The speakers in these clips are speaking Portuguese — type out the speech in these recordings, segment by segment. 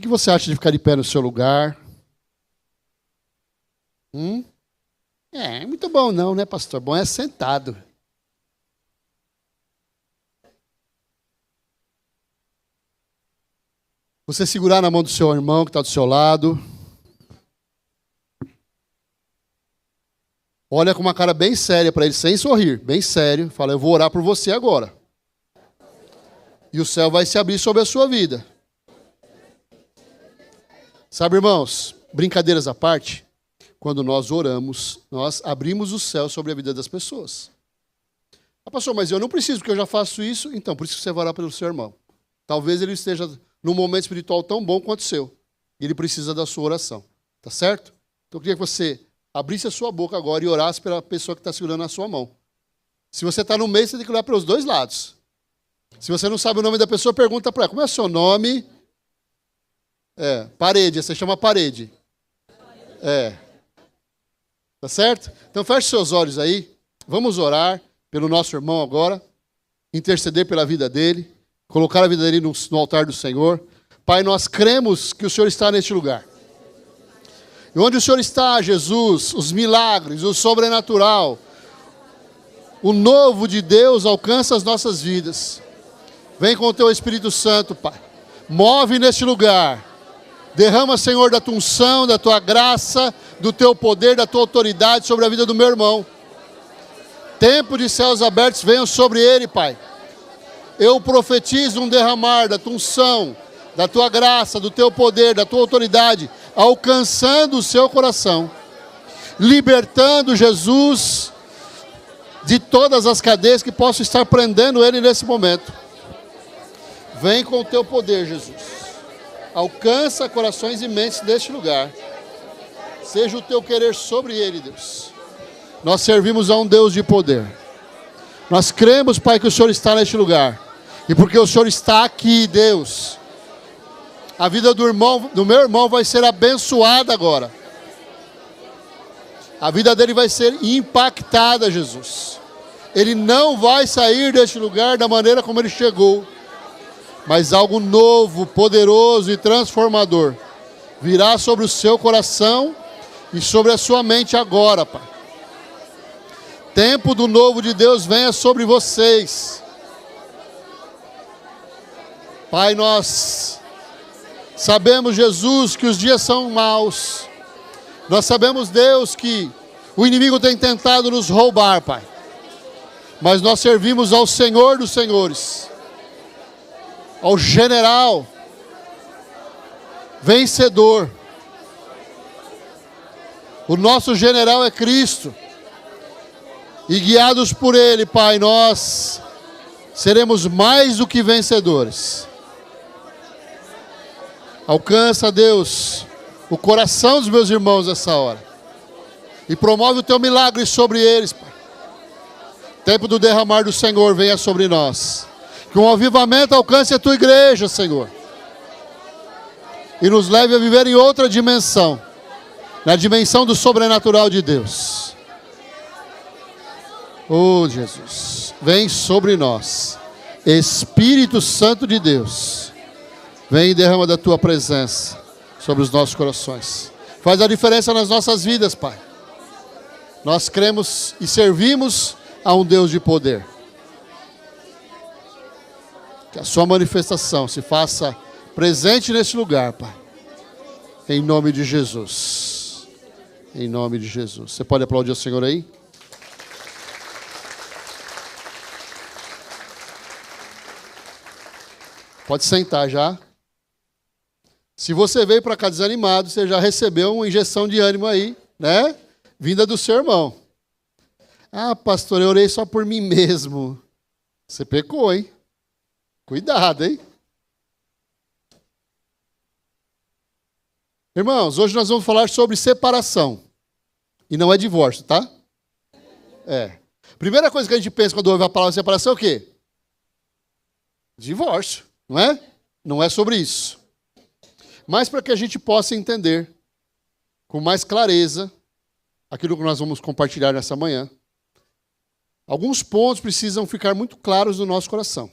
que você acha de ficar de pé no seu lugar? É muito bom não, né, pastor? Bom é sentado. Você segurar na mão do seu irmão que está do seu lado. Olha com uma cara bem séria para ele, sem sorrir, bem sério. Fala, eu vou orar por você agora. E o céu vai se abrir sobre a sua vida. Sabe, irmãos, brincadeiras à parte, quando nós oramos, nós abrimos o céu sobre a vida das pessoas. Ah, pastor, mas eu não preciso, porque eu já faço isso. Então, por isso que você vai orar pelo seu irmão. Talvez ele esteja num momento espiritual tão bom quanto o seu. E ele precisa da sua oração. Tá certo? Então eu queria que você abrisse a sua boca agora e orasse pela pessoa que está segurando a sua mão. Se você está no meio, você tem que olhar pelos dois lados. Se você não sabe o nome da pessoa, pergunta para ela, como é o seu nome? Parede, você chama Parede. Tá certo? Então feche seus olhos aí. Vamos orar pelo nosso irmão agora. Interceder pela vida dele. Colocar a vida dele no altar do Senhor. Pai, nós cremos que o Senhor está neste lugar. E onde o Senhor está, Jesus, os milagres, o sobrenatural, o novo de Deus alcança as nossas vidas. Vem com o teu Espírito Santo, Pai. Move neste lugar. Derrama, Senhor, da tua unção, da tua graça, do teu poder, da tua autoridade sobre a vida do meu irmão. Tempo de céus abertos venham sobre ele, Pai. Eu profetizo um derramar da tua unção, da tua graça, do teu poder, da tua autoridade, alcançando o seu coração, libertando Jesus de todas as cadeias que possam estar prendendo ele nesse momento. Vem com o teu poder, Jesus. Alcança corações e mentes deste lugar. Seja o teu querer sobre ele, Deus. Nós servimos a um Deus de poder. Nós cremos, Pai, que o Senhor está neste lugar. E porque o Senhor está aqui, Deus, a vida do meu irmão vai ser abençoada agora. A vida dele vai ser impactada, Jesus. Ele não vai sair deste lugar da maneira como ele chegou. Mas algo novo, poderoso e transformador virá sobre o seu coração e sobre a sua mente agora, Pai. Tempo do novo de Deus venha sobre vocês. Pai, nós sabemos, Jesus, que os dias são maus. Nós sabemos, Deus, que o inimigo tem tentado nos roubar, Pai. Mas nós servimos ao Senhor dos Senhores, ao general vencedor. O nosso general é Cristo. E guiados por Ele, Pai, nós seremos mais do que vencedores. Alcança, Deus, o coração dos meus irmãos nessa hora. E promove o teu milagre sobre eles, Pai. Tempo do derramar do Senhor venha sobre nós. Que um avivamento alcance a tua igreja, Senhor. E nos leve a viver em outra dimensão. Na dimensão do sobrenatural de Deus. Oh, Jesus. Vem sobre nós. Espírito Santo de Deus. Vem e derrama da tua presença sobre os nossos corações. Faz a diferença nas nossas vidas, Pai. Nós cremos e servimos a um Deus de poder. Que a sua manifestação se faça presente neste lugar, Pai. Em nome de Jesus. Em nome de Jesus. Você pode aplaudir o Senhor aí? Pode sentar já. Se você veio para cá desanimado, você já recebeu uma injeção de ânimo aí, né? Vinda do seu irmão. Ah, pastor, eu orei só por mim mesmo. Você pecou, hein? Cuidado, hein? Irmãos, hoje nós vamos falar sobre separação. E não é divórcio, tá? Primeira coisa que a gente pensa quando ouve a palavra separação é o quê? Divórcio, não é? Não é sobre isso. Mas para que a gente possa entender com mais clareza aquilo que nós vamos compartilhar nessa manhã, alguns pontos precisam ficar muito claros no nosso coração.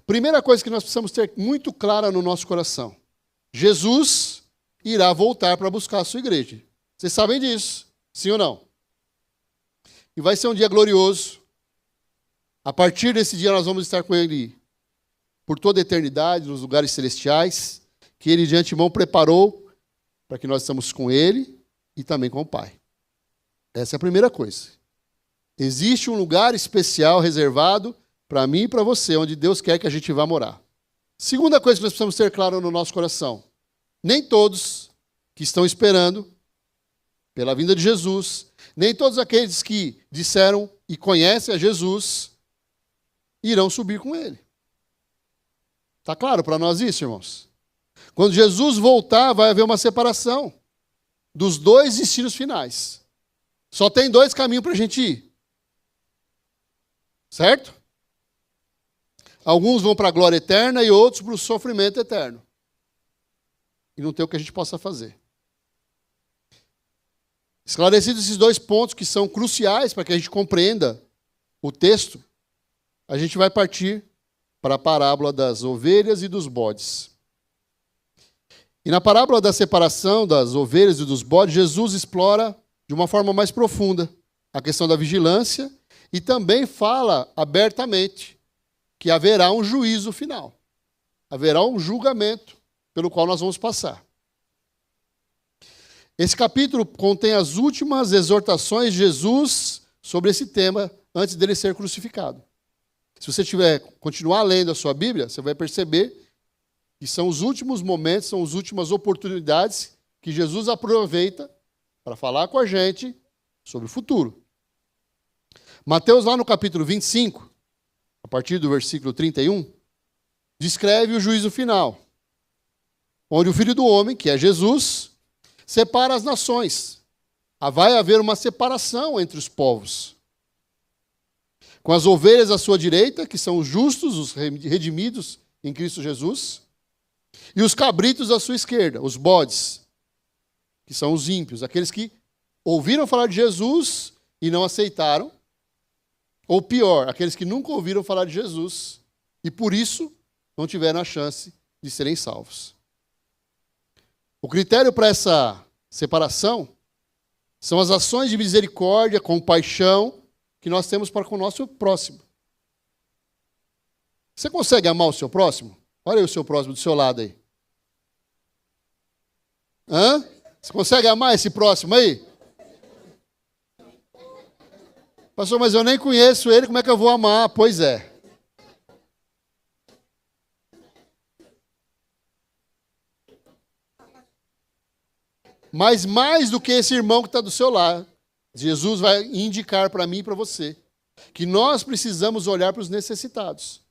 Primeira coisa que nós precisamos ter muito clara no nosso coração Jesus irá voltar para buscar a sua igreja. Vocês sabem disso, sim ou não? E vai ser um dia glorioso. A partir desse dia nós vamos estar com Ele por toda a eternidade, nos lugares celestiais, que Ele de antemão preparou para que nós estamos com Ele e também com o Pai. Essa é a primeira coisa. Existe um lugar especial reservado para mim e para você, onde Deus quer que a gente vá morar. Segunda coisa que nós precisamos ter claro no nosso coração. Nem todos que estão esperando pela vinda de Jesus, nem todos aqueles que disseram e conhecem a Jesus, irão subir com Ele. Está claro para nós isso, irmãos? Quando Jesus voltar, vai haver uma separação dos dois destinos finais. Só tem dois caminhos para a gente ir. Certo? Alguns vão para a glória eterna e outros para o sofrimento eterno. E não tem o que a gente possa fazer. Esclarecidos esses dois pontos que são cruciais para que a gente compreenda o texto, a gente vai partir para a parábola das ovelhas e dos bodes. E na parábola da separação das ovelhas e dos bodes, Jesus explora de uma forma mais profunda a questão da vigilância e também fala abertamente que haverá um juízo final. Haverá um julgamento pelo qual nós vamos passar. Esse capítulo contém as últimas exortações de Jesus sobre esse tema antes dele ser crucificado. Se você continuar lendo a sua Bíblia, você vai perceber que são os últimos momentos, são as últimas oportunidades que Jesus aproveita para falar com a gente sobre o futuro. Mateus, lá no capítulo 25, a partir do versículo 31, descreve o juízo final, onde o Filho do Homem, que é Jesus, separa as nações. Vai haver uma separação entre os povos. Com as ovelhas à sua direita, que são os justos, os redimidos em Cristo Jesus, e os cabritos à sua esquerda, os bodes, que são os ímpios, aqueles que ouviram falar de Jesus e não aceitaram, ou pior, aqueles que nunca ouviram falar de Jesus e por isso não tiveram a chance de serem salvos. O critério para essa separação são as ações de misericórdia, compaixão que nós temos para com o nosso próximo. Você consegue amar o seu próximo? Olha aí o seu próximo do seu lado aí. Hã? Você consegue amar esse próximo aí? Pastor, mas eu nem conheço ele, como é que eu vou amar? Pois é. Mas mais do que esse irmão que está do seu lado, Jesus vai indicar para mim e para você que nós precisamos olhar para os necessitados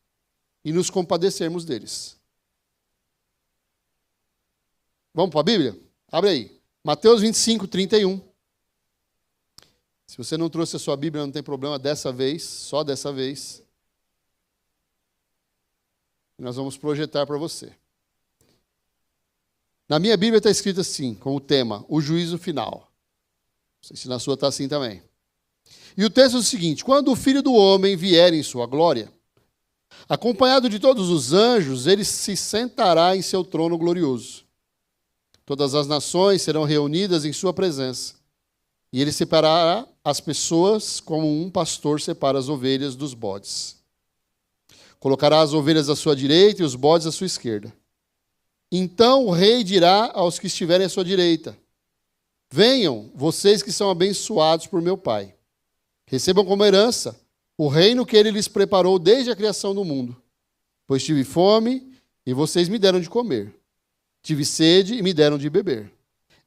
e nos compadecermos deles. Vamos para a Bíblia? Abre aí. Mateus 25, 31. Se você não trouxe a sua Bíblia, não tem problema, dessa vez, só dessa vez. Nós vamos projetar para você. Na minha Bíblia está escrito assim, com o tema, o juízo final. Não sei se na sua está assim também. E o texto é o seguinte: quando o Filho do Homem vier em sua glória, acompanhado de todos os anjos, ele se sentará em seu trono glorioso. Todas as nações serão reunidas em sua presença. E ele separará as pessoas como um pastor separa as ovelhas dos bodes. Colocará as ovelhas à sua direita e os bodes à sua esquerda. Então o rei dirá aos que estiverem à sua direita: venham, vocês que são abençoados por meu Pai. Recebam como herança o reino que ele lhes preparou desde a criação do mundo. Pois tive fome e vocês me deram de comer. Tive sede e me deram de beber.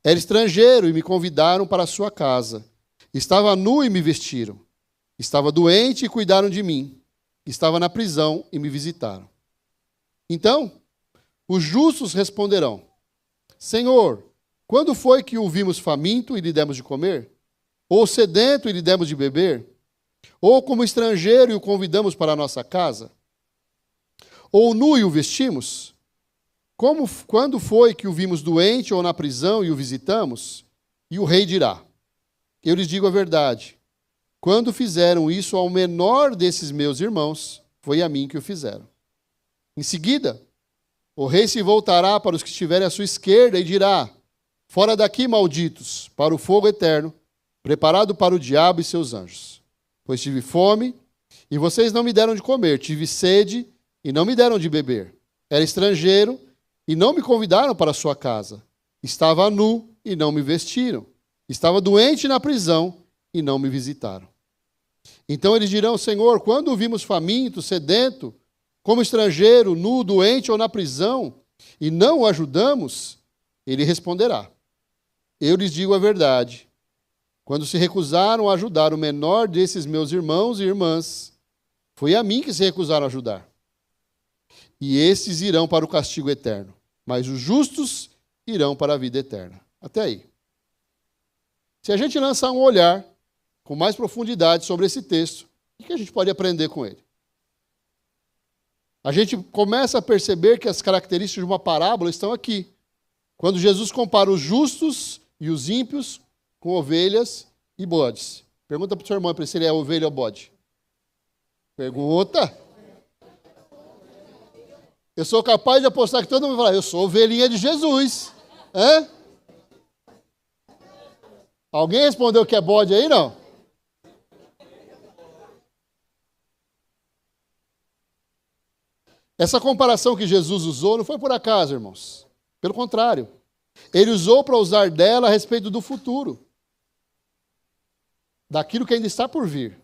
Era estrangeiro e me convidaram para a sua casa. Estava nu e me vestiram. Estava doente e cuidaram de mim. Estava na prisão e me visitaram. Então, os justos responderão: Senhor, quando foi que o vimos faminto e lhe demos de comer? Ou sedento e lhe demos de beber? Ou como estrangeiro e o convidamos para a nossa casa? Ou nu e o vestimos? Quando foi que o vimos doente ou na prisão e o visitamos? E o rei dirá: eu lhes digo a verdade. Quando fizeram isso ao menor desses meus irmãos, foi a mim que o fizeram. Em seguida, O rei se voltará para os que estiverem à sua esquerda e dirá: fora daqui, malditos, para o fogo eterno, preparado para o diabo e seus anjos. Pois tive fome, e vocês não me deram de comer. Tive sede, e não me deram de beber. Era estrangeiro, e não me convidaram para a sua casa. Estava nu, e não me vestiram. Estava doente na prisão, e não me visitaram. Então eles dirão: Senhor, quando o vimos faminto, sedento, como estrangeiro, nu, doente ou na prisão, e não o ajudamos? Ele responderá: eu lhes digo a verdade. Quando se recusaram a ajudar o menor desses meus irmãos e irmãs, foi a mim que se recusaram a ajudar. E estes irão para o castigo eterno, mas os justos irão para a vida eterna. Até aí. Se a gente lançar um olhar com mais profundidade sobre esse texto, o que a gente pode aprender com ele? A gente começa a perceber que as características de uma parábola estão aqui. Quando Jesus compara os justos e os ímpios com ovelhas e bodes. Pergunta para o seu irmão se ele é ovelha ou bode. Pergunta. Eu sou capaz de apostar que todo mundo vai falar: eu sou ovelhinha de Jesus. Hã? Alguém respondeu que é bode aí, não? Essa comparação que Jesus usou não foi por acaso, irmãos. Pelo contrário. Ele usou para usar dela a respeito do futuro. Daquilo que ainda está por vir.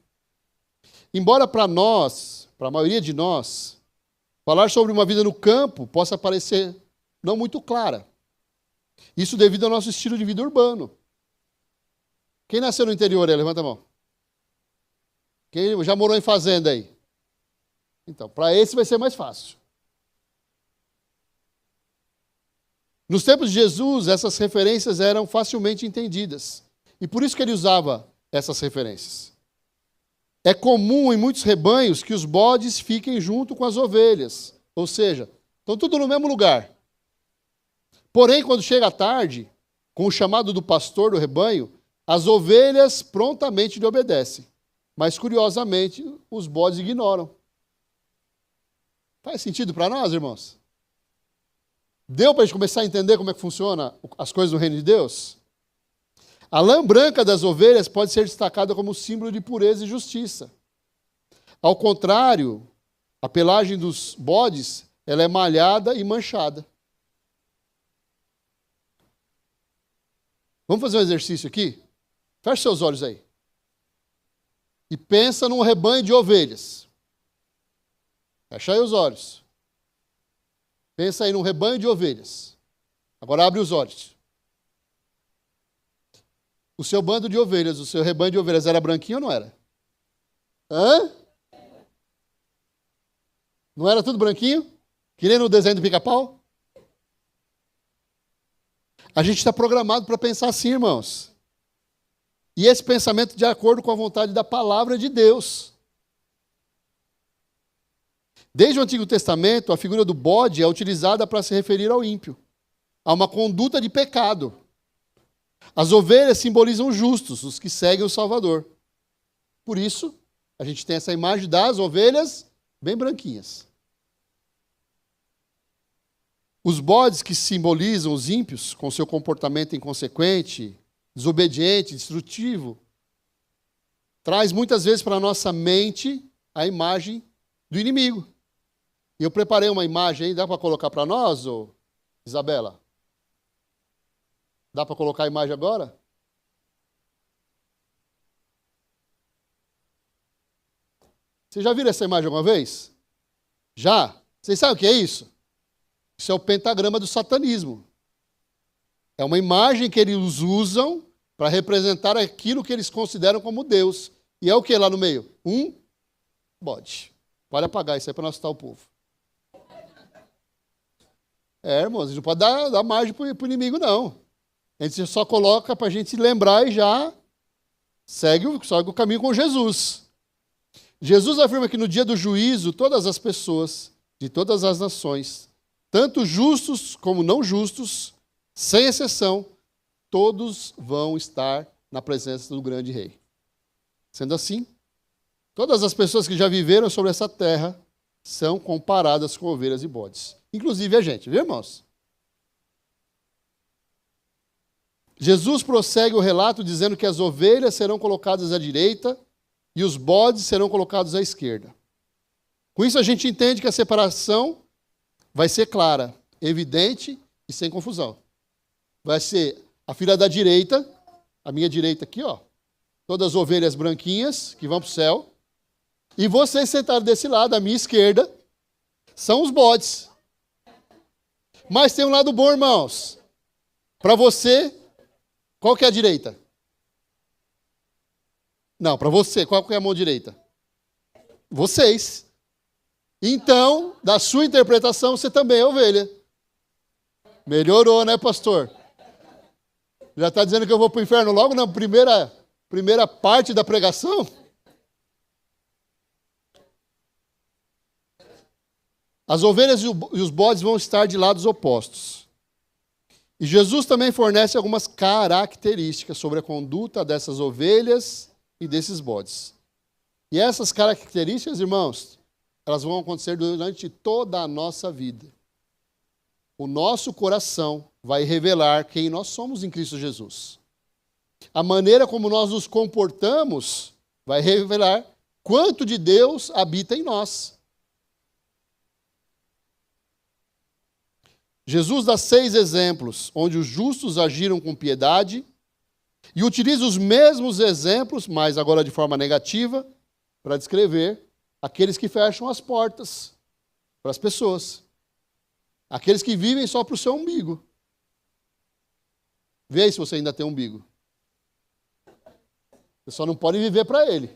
Embora para nós, para a maioria de nós, falar sobre uma vida no campo possa parecer não muito clara. Isso devido ao nosso estilo de vida urbano. Quem nasceu no interior aí? Levanta a mão. Quem já morou em fazenda aí? Então, para esse vai ser mais fácil. Nos tempos de Jesus, essas referências eram facilmente entendidas. E por isso que ele usava essas referências. É comum em muitos rebanhos que os bodes fiquem junto com as ovelhas. Ou seja, estão tudo no mesmo lugar. Porém, quando chega a tarde, com o chamado do pastor do rebanho, as ovelhas prontamente lhe obedecem. Mas, curiosamente, os bodes ignoram. Faz sentido para nós, irmãos? Deu para a gente começar a entender como é que funciona as coisas do reino de Deus? A lã branca das ovelhas pode ser destacada como símbolo de pureza e justiça. Ao contrário, a pelagem dos bodes, ela é malhada e manchada. Vamos fazer um exercício aqui? Feche seus olhos aí. E pensa num rebanho de ovelhas. Fecha aí os olhos. Pensa aí num rebanho de ovelhas. Agora abre os olhos. O seu bando de ovelhas, o seu rebanho de ovelhas era branquinho ou não era? Hã? Não era tudo branquinho? Que nem no desenho do Pica-Pau? A gente está programado para pensar assim, irmãos. E esse pensamento de acordo com a vontade da palavra de Deus. Desde o Antigo Testamento, a figura do bode é utilizada para se referir ao ímpio, a uma conduta de pecado. As ovelhas simbolizam os justos, os que seguem o Salvador. Por isso, a gente tem essa imagem das ovelhas bem branquinhas. Os bodes que simbolizam os ímpios, com seu comportamento inconsequente, desobediente, destrutivo, traz muitas vezes para a nossa mente a imagem do inimigo. E eu preparei uma imagem aí, dá para colocar para nós, ô Isabela? Dá para colocar a imagem agora? Vocês já viram essa imagem alguma vez? Já? Vocês sabem o que é isso? Isso é o pentagrama do satanismo. É uma imagem que eles usam para representar aquilo que eles consideram como Deus. E é o que lá no meio? Um bode. Pode apagar isso aí para não assustar o povo. Irmãos, a gente não pode dar margem para o inimigo, não. A gente só coloca para a gente lembrar e já segue o caminho com Jesus. Jesus afirma que no dia do juízo, todas as pessoas, de todas as nações, tanto justos como não justos, sem exceção, todos vão estar na presença do grande rei. Sendo assim, todas as pessoas que já viveram sobre essa terra são comparadas com ovelhas e bodes. inclusive a gente, viu, irmãos? Jesus prossegue o relato dizendo que as ovelhas serão colocadas à direita e os bodes serão colocados à esquerda. Com isso a gente entende que a separação vai ser clara, evidente e sem confusão. Vai ser a fila da direita, a minha direita aqui, ó, todas as ovelhas branquinhas que vão para o céu. E vocês sentados desse lado, à minha esquerda, são os bodes. Mas tem um lado bom, irmãos. Para você, qual que é a direita? Não, para você, qual que é a mão direita? Vocês. Então, da sua interpretação, você também é ovelha. Melhorou, né, pastor? Já está dizendo que eu vou para o inferno logo na primeira parte da pregação? As ovelhas e os bodes vão estar de lados opostos. E Jesus também fornece algumas características sobre a conduta dessas ovelhas e desses bodes. E essas características, irmãos, elas vão acontecer durante toda a nossa vida. O nosso coração vai revelar quem nós somos em Cristo Jesus. A maneira como nós nos comportamos vai revelar quanto de Deus habita em nós. Jesus dá 6 exemplos onde os justos agiram com piedade e utiliza os mesmos exemplos, mas agora de forma negativa, para descrever aqueles que fecham as portas para as pessoas. Aqueles que vivem só para o seu umbigo. Vê aí se você ainda tem umbigo. Você só não pode viver para ele.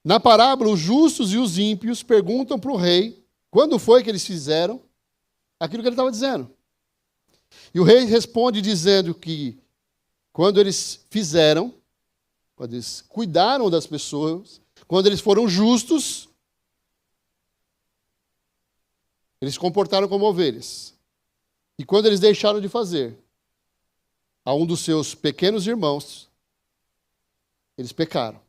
Na parábola, os justos e os ímpios perguntam para o rei quando foi que eles fizeram aquilo que ele estava dizendo. E o rei responde dizendo que quando eles fizeram, quando eles cuidaram das pessoas, quando eles foram justos, eles se comportaram como ovelhas. E quando eles deixaram de fazer, a um dos seus pequenos irmãos, eles pecaram.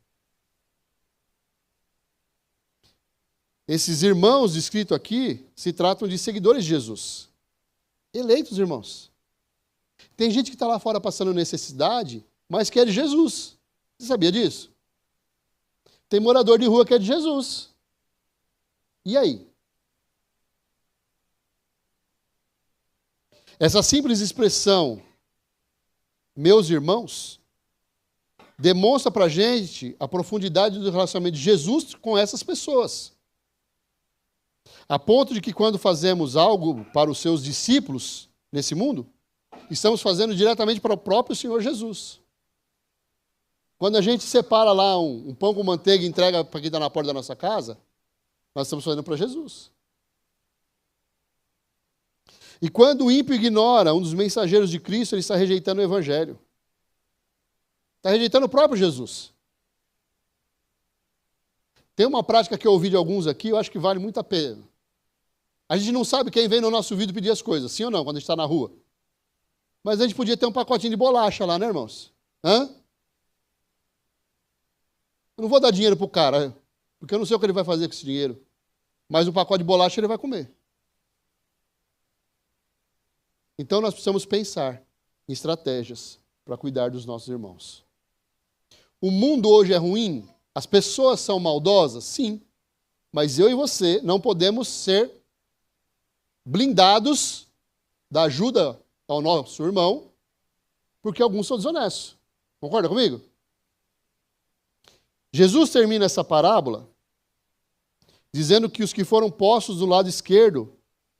Esses irmãos descritos aqui se tratam de seguidores de Jesus. Eleitos, irmãos. Tem gente que está lá fora passando necessidade, mas quer de Jesus. Você sabia disso? Tem morador de rua que é de Jesus. E aí? Essa simples expressão, meus irmãos, demonstra para a gente a profundidade do relacionamento de Jesus com essas pessoas. A ponto de que quando fazemos algo para os seus discípulos nesse mundo, estamos fazendo diretamente para o próprio Senhor Jesus. Quando a gente separa lá um pão com manteiga e entrega para quem está na porta da nossa casa, nós estamos fazendo para Jesus. E quando o ímpio ignora um dos mensageiros de Cristo, ele está rejeitando o Evangelho. Está rejeitando o próprio Jesus. Tem uma prática que eu ouvi de alguns aqui, eu acho que vale muito a pena. A gente não sabe quem vem no nosso ouvido pedir as coisas, sim ou não, quando a gente está na rua. Mas a gente podia ter um pacotinho de bolacha lá, né, irmãos? Hã? Eu não vou dar dinheiro para o cara, porque eu não sei o que ele vai fazer com esse dinheiro. Mas um pacote de bolacha ele vai comer. Então nós precisamos pensar em estratégias para cuidar dos nossos irmãos. O mundo hoje é ruim? As pessoas são maldosas? Sim. Mas eu e você não podemos ser blindados da ajuda ao nosso irmão, porque alguns são desonestos. Concorda comigo? Jesus termina essa parábola dizendo que os que foram postos do lado esquerdo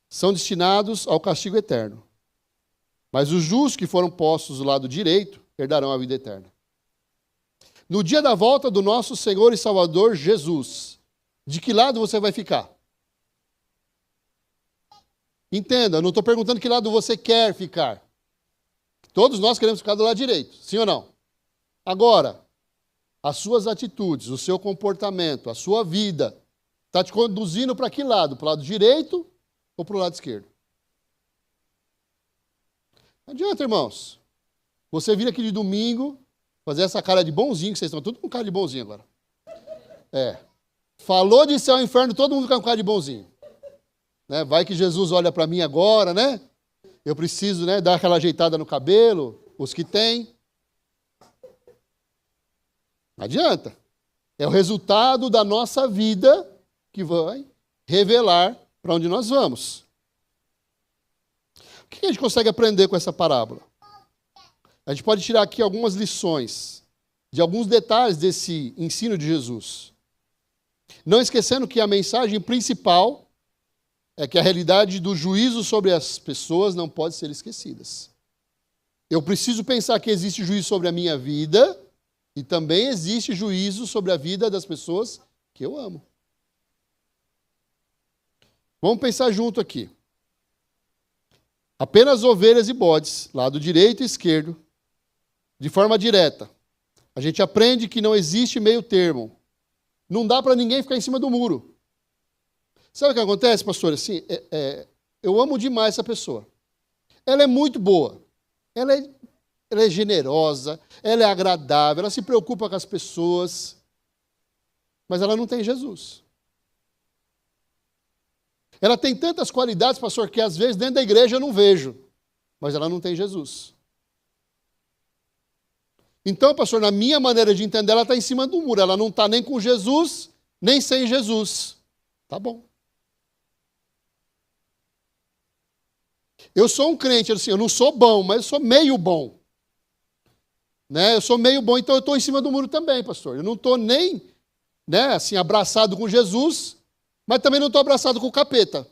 são destinados ao castigo eterno. Mas os justos que foram postos do lado direito herdarão a vida eterna. No dia da volta do nosso Senhor e Salvador Jesus, de que lado você vai ficar? Entenda, eu não estou perguntando que lado você quer ficar. Todos nós queremos ficar do lado direito, sim ou não? Agora, as suas atitudes, o seu comportamento, a sua vida, está te conduzindo para que lado? Para o lado direito ou para o lado esquerdo? Não adianta, irmãos. Você vir aqui de domingo, fazer essa cara de bonzinho, que vocês estão tudo com cara de bonzinho agora. Falou de céu e inferno, todo mundo fica com cara de bonzinho. Né? Vai que Jesus olha para mim agora, né? Eu preciso, né, dar aquela ajeitada no cabelo, os que têm. Não adianta. É o resultado da nossa vida que vai revelar para onde nós vamos. O que a gente consegue aprender com essa parábola? A gente pode tirar aqui algumas lições de alguns detalhes desse ensino de Jesus. Não esquecendo que a mensagem principal é que a realidade do juízo sobre as pessoas não pode ser esquecida. Eu preciso pensar que existe juízo sobre a minha vida e também existe juízo sobre a vida das pessoas que eu amo. Vamos pensar junto aqui. Apenas ovelhas e bodes, lado direito e esquerdo, de forma direta. A gente aprende que não existe meio termo. Não dá para ninguém ficar em cima do muro. Sabe o que acontece, pastor? Assim, eu amo demais essa pessoa. Ela é muito boa. Ela é generosa, ela é agradável, ela se preocupa com as pessoas. Mas ela não tem Jesus. Ela tem tantas qualidades, pastor, que às vezes dentro da igreja eu não vejo. Mas ela não tem Jesus. Então, pastor, na minha maneira de entender, ela está em cima do muro. Ela não está nem com Jesus, nem sem Jesus. Tá bom. Eu sou um crente, assim, eu não sou bom, mas eu sou meio bom. Né? Eu sou meio bom, então eu estou em cima do muro também, pastor. Eu não estou nem, né, assim, abraçado com Jesus, mas também não estou abraçado com o capeta.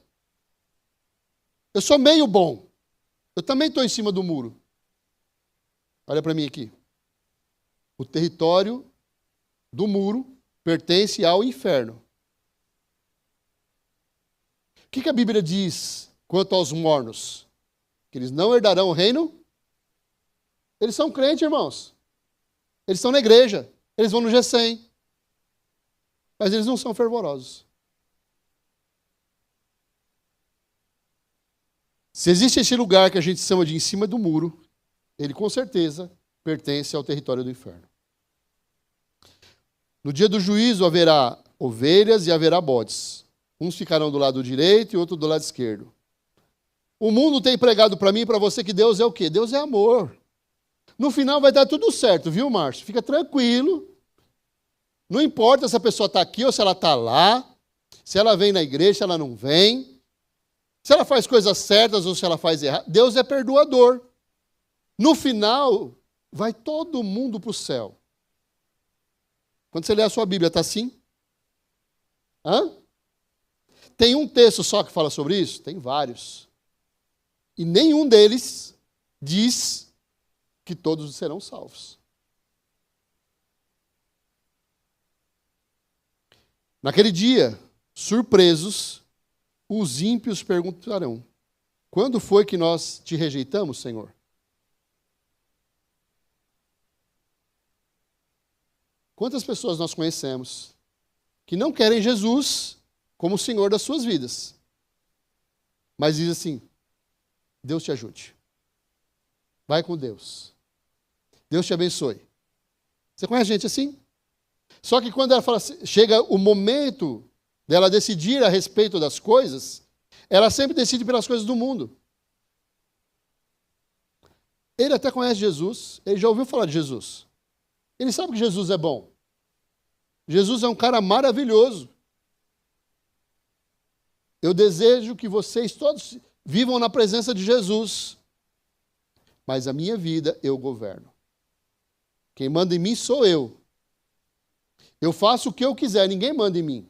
Eu sou meio bom. Eu também estou em cima do muro. Olha para mim aqui. O território do muro pertence ao inferno. O que a Bíblia diz quanto aos mornos? Que eles não herdarão o reino? Eles são crentes, irmãos. Eles estão na igreja. Eles vão no G100. Mas eles não são fervorosos. Se existe esse lugar que a gente chama de em cima do muro, ele com certeza pertence ao território do inferno. No dia do juízo haverá ovelhas e haverá bodes. Uns ficarão do lado direito e outros do lado esquerdo. O mundo tem pregado para mim e para você que Deus é o quê? Deus é amor. No final vai dar tudo certo, viu, Márcio? Fica tranquilo. Não importa se a pessoa está aqui ou se ela está lá, se ela vem na igreja, se ela não vem, se ela faz coisas certas ou se ela faz errado. Deus é perdoador. No final, vai todo mundo para o céu. Quando você lê a sua Bíblia, está assim? Hã? Tem um texto só que fala sobre isso? Tem vários. E nenhum deles diz que todos serão salvos. Naquele dia, surpresos, os ímpios perguntarão: quando foi que nós te rejeitamos, Senhor? Quantas pessoas nós conhecemos que não querem Jesus como o Senhor das suas vidas, mas diz assim: Deus te ajude. Vai com Deus. Deus te abençoe. Você conhece gente assim? Só que quando ela fala assim, chega o momento dela decidir a respeito das coisas, ela sempre decide pelas coisas do mundo. Ele até conhece Jesus, ele já ouviu falar de Jesus. Ele sabe que Jesus é bom. Jesus é um cara maravilhoso. Eu desejo que vocês todos vivam na presença de Jesus. Mas a minha vida eu governo. Quem manda em mim sou eu. Eu faço o que eu quiser, ninguém manda em mim.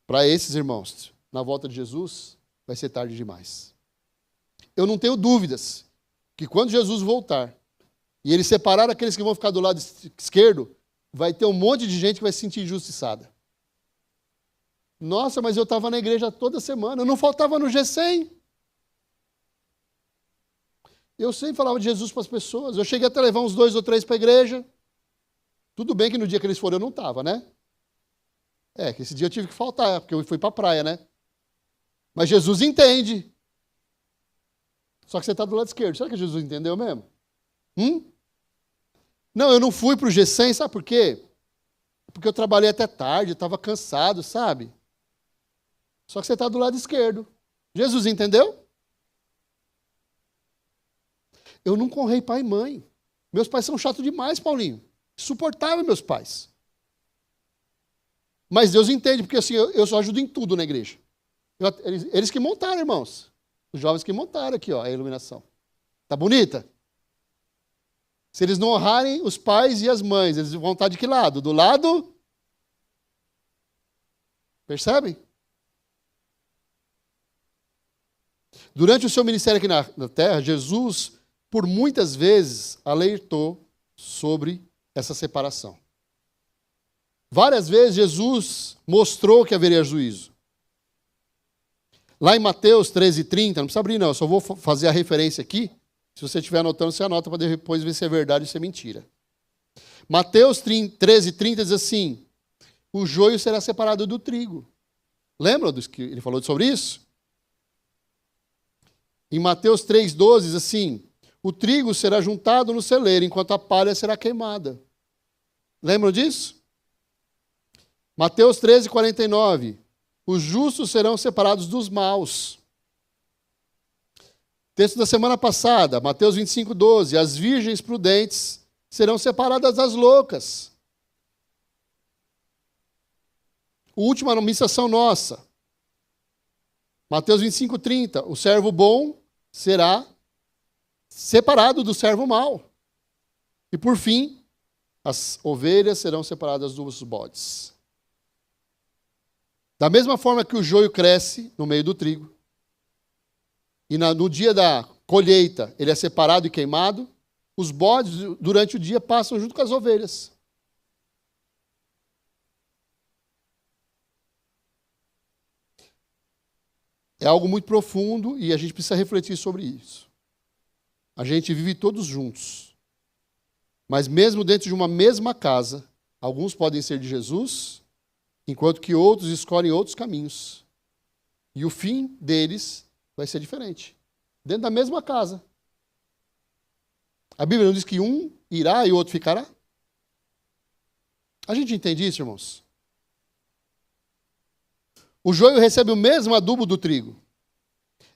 Para esses irmãos, na volta de Jesus, vai ser tarde demais. Eu não tenho dúvidas que quando Jesus voltar e ele separar aqueles que vão ficar do lado esquerdo, vai ter um monte de gente que vai se sentir injustiçada. Nossa, mas eu estava na igreja toda semana, eu não faltava no G100. Eu sempre falava de Jesus para as pessoas. Eu cheguei até a levar uns 2 ou 3 para a igreja. Tudo bem que no dia que eles foram eu não estava, né? Que esse dia eu tive que faltar, porque eu fui para a praia, né? Mas Jesus entende. Só que você está do lado esquerdo. Será que Jesus entendeu mesmo? Hum? Não, eu não fui para o G100, sabe por quê? Porque eu trabalhei até tarde, estava cansado, sabe? Só que você está do lado esquerdo. Jesus entendeu? Eu nunca honrei pai e mãe. Meus pais são chatos demais, Paulinho. Insuportável, meus pais. Mas Deus entende, porque assim, eu só ajudo em tudo na igreja. Eles que montaram, irmãos. Os jovens que montaram aqui, ó, a iluminação. Tá bonita? Se eles não honrarem os pais e as mães, eles vão estar de que lado? Do lado? Percebem? Durante o seu ministério aqui na terra, Jesus, por muitas vezes, alertou sobre essa separação. Várias vezes Jesus mostrou que haveria juízo. Lá em Mateus 13:30, não precisa abrir não, eu só vou fazer a referência aqui. Se você estiver anotando, você anota para depois ver se é verdade ou se é mentira. Mateus 13:30 diz assim: o joio será separado do trigo. Lembra do que ele falou sobre isso? Em Mateus 3:12 diz assim: o trigo será juntado no celeiro, enquanto a palha será queimada. Lembram disso? Mateus 13:49. Os justos serão separados dos maus. Texto da semana passada, Mateus 25:12. As virgens prudentes serão separadas das loucas. Última ministração nossa. Mateus 25:30. O servo bom será separado do servo mau. E por fim, as ovelhas serão separadas dos bodes. Da mesma forma que o joio cresce no meio do trigo, e no dia da colheita ele é separado e queimado, os bodes durante o dia passam junto com as ovelhas. É algo muito profundo e a gente precisa refletir sobre isso. A gente vive todos juntos. Mas mesmo dentro de uma mesma casa, alguns podem ser de Jesus, enquanto que outros escolhem outros caminhos. E o fim deles vai ser diferente. Dentro da mesma casa. A Bíblia não diz que um irá e o outro ficará? A gente entende isso, irmãos? O joio recebe o mesmo adubo do trigo.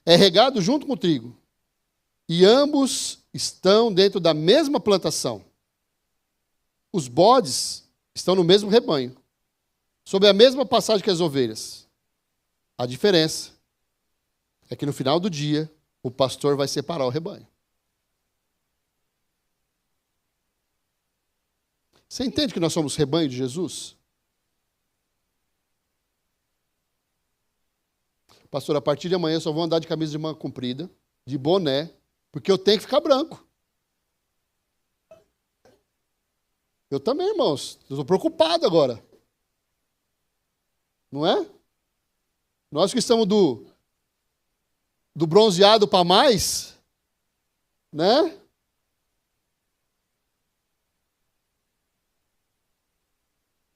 É regado junto com o trigo. E ambos estão dentro da mesma plantação. Os bodes estão no mesmo rebanho, sob a mesma passagem que as ovelhas. A diferença é que no final do dia, o pastor vai separar o rebanho. Você entende que nós somos rebanho de Jesus? Pastor, a partir de amanhã eu só vou andar de camisa de manga comprida, de boné, porque eu tenho que ficar branco. Eu também, irmãos. Eu estou preocupado agora. Não é? Nós que estamos do bronzeado para mais, né?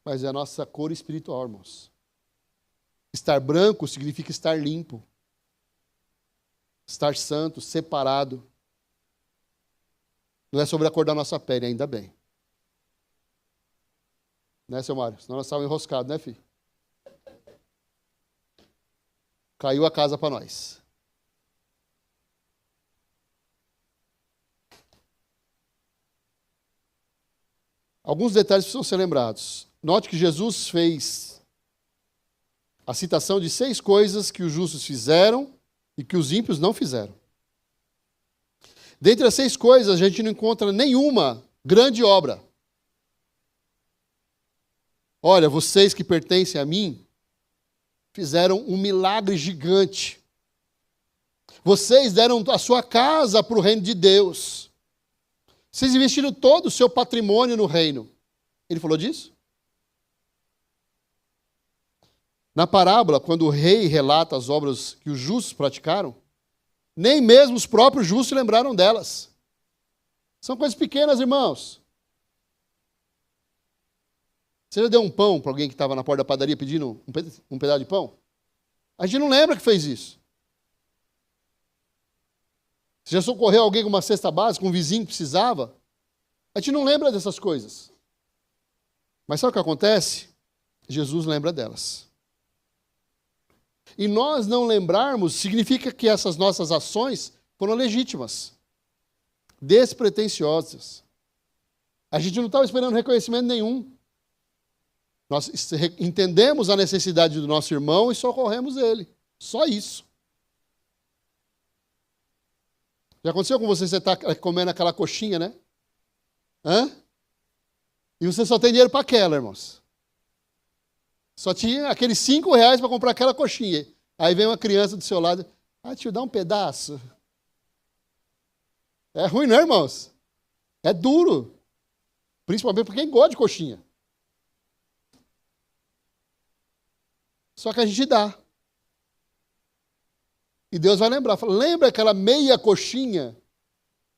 Mas é a nossa cor espiritual, irmãos. Estar branco significa estar limpo. Estar santo, separado. Não é sobre a cor da nossa pele, ainda bem. Né, seu Mário? Senão nós estávamos enroscados, né, filho? Caiu a casa para nós. Alguns detalhes precisam ser lembrados. Note que Jesus fez a citação de 6 coisas que os justos fizeram e que os ímpios não fizeram. Dentre as 6 coisas, a gente não encontra nenhuma grande obra. Olha, vocês que pertencem a mim, fizeram um milagre gigante. Vocês deram a sua casa para o reino de Deus. Vocês investiram todo o seu patrimônio no reino. Ele falou disso? Na parábola, quando o rei relata as obras que os justos praticaram, nem mesmo os próprios justos lembraram delas. São coisas pequenas, irmãos. Você já deu um pão para alguém que estava na porta da padaria pedindo um pedaço de pão? A gente não lembra que fez isso. Você já socorreu alguém com uma cesta básica, um vizinho que precisava? A gente não lembra dessas coisas. Mas sabe o que acontece? Jesus lembra delas. E nós não lembrarmos significa que essas nossas ações foram legítimas, despretensiosas. A gente não estava esperando reconhecimento nenhum. Nós entendemos a necessidade do nosso irmão e socorremos ele. Só isso. Já aconteceu com você? Você está comendo aquela coxinha, né? Hã? E você só tem dinheiro para aquela, irmãos. Só tinha aqueles R$ 5 para comprar aquela coxinha. Aí vem uma criança do seu lado. Tio, dá um pedaço. É ruim, não é, irmãos? É duro. Principalmente para quem gosta de coxinha. Só que a gente dá. E Deus vai lembrar. Fala, lembra aquela meia coxinha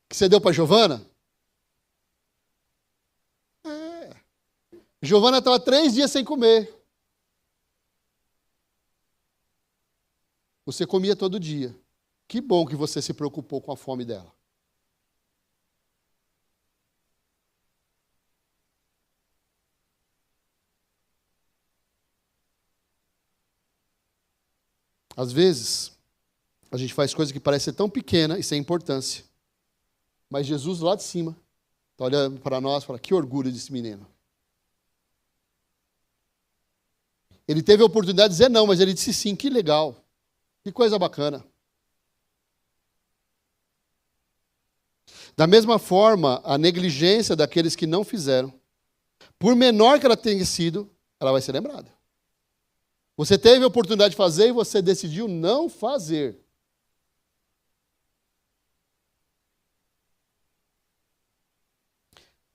que você deu para Giovana? Giovana estava 3 dias sem comer. Você comia todo dia. Que bom que você se preocupou com a fome dela. Às vezes, a gente faz coisa que parece ser tão pequena e sem importância. Mas Jesus lá de cima está olhando para nós e fala, que orgulho desse menino. Ele teve a oportunidade de dizer não, mas ele disse sim, que legal. Que coisa bacana. Da mesma forma, a negligência daqueles que não fizeram, por menor que ela tenha sido, ela vai ser lembrada. Você teve a oportunidade de fazer e você decidiu não fazer.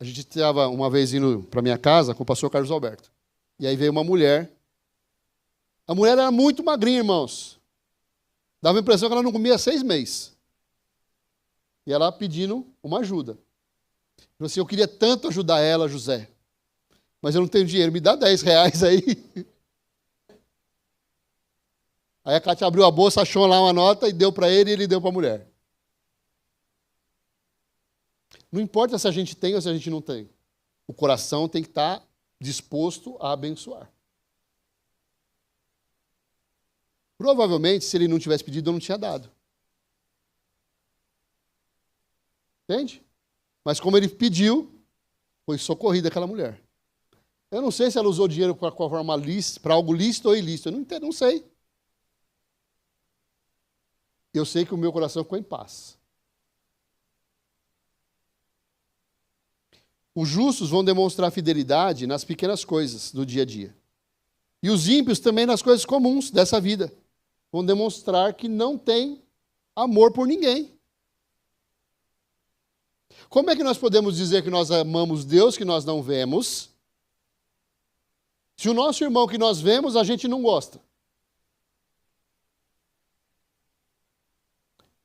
A gente estava uma vez indo para minha casa com o pastor Carlos Alberto. E aí veio uma mulher. A mulher era muito magrinha, irmãos. Dava a impressão que ela não comia há 6 meses. E ela pedindo uma ajuda. Falou assim, eu queria tanto ajudar ela, José. Mas eu não tenho dinheiro, me dá R$ 10 aí. Aí a Cátia abriu a bolsa, achou lá uma nota e deu para ele e ele deu para a mulher. Não importa se a gente tem ou se a gente não tem. O coração tem que estar disposto a abençoar. Provavelmente, se ele não tivesse pedido, eu não tinha dado. Entende? Mas como ele pediu, foi socorrida aquela mulher. Eu não sei se ela usou dinheiro para forma lícita, para algo lícito ou ilícito. Eu não entendo, não sei. Eu sei que o meu coração ficou em paz. Os justos vão demonstrar fidelidade nas pequenas coisas do dia a dia. E os ímpios também nas coisas comuns dessa vida. Vão demonstrar que não tem amor por ninguém. Como é que nós podemos dizer que nós amamos Deus que nós não vemos, se o nosso irmão que nós vemos a gente não gosta?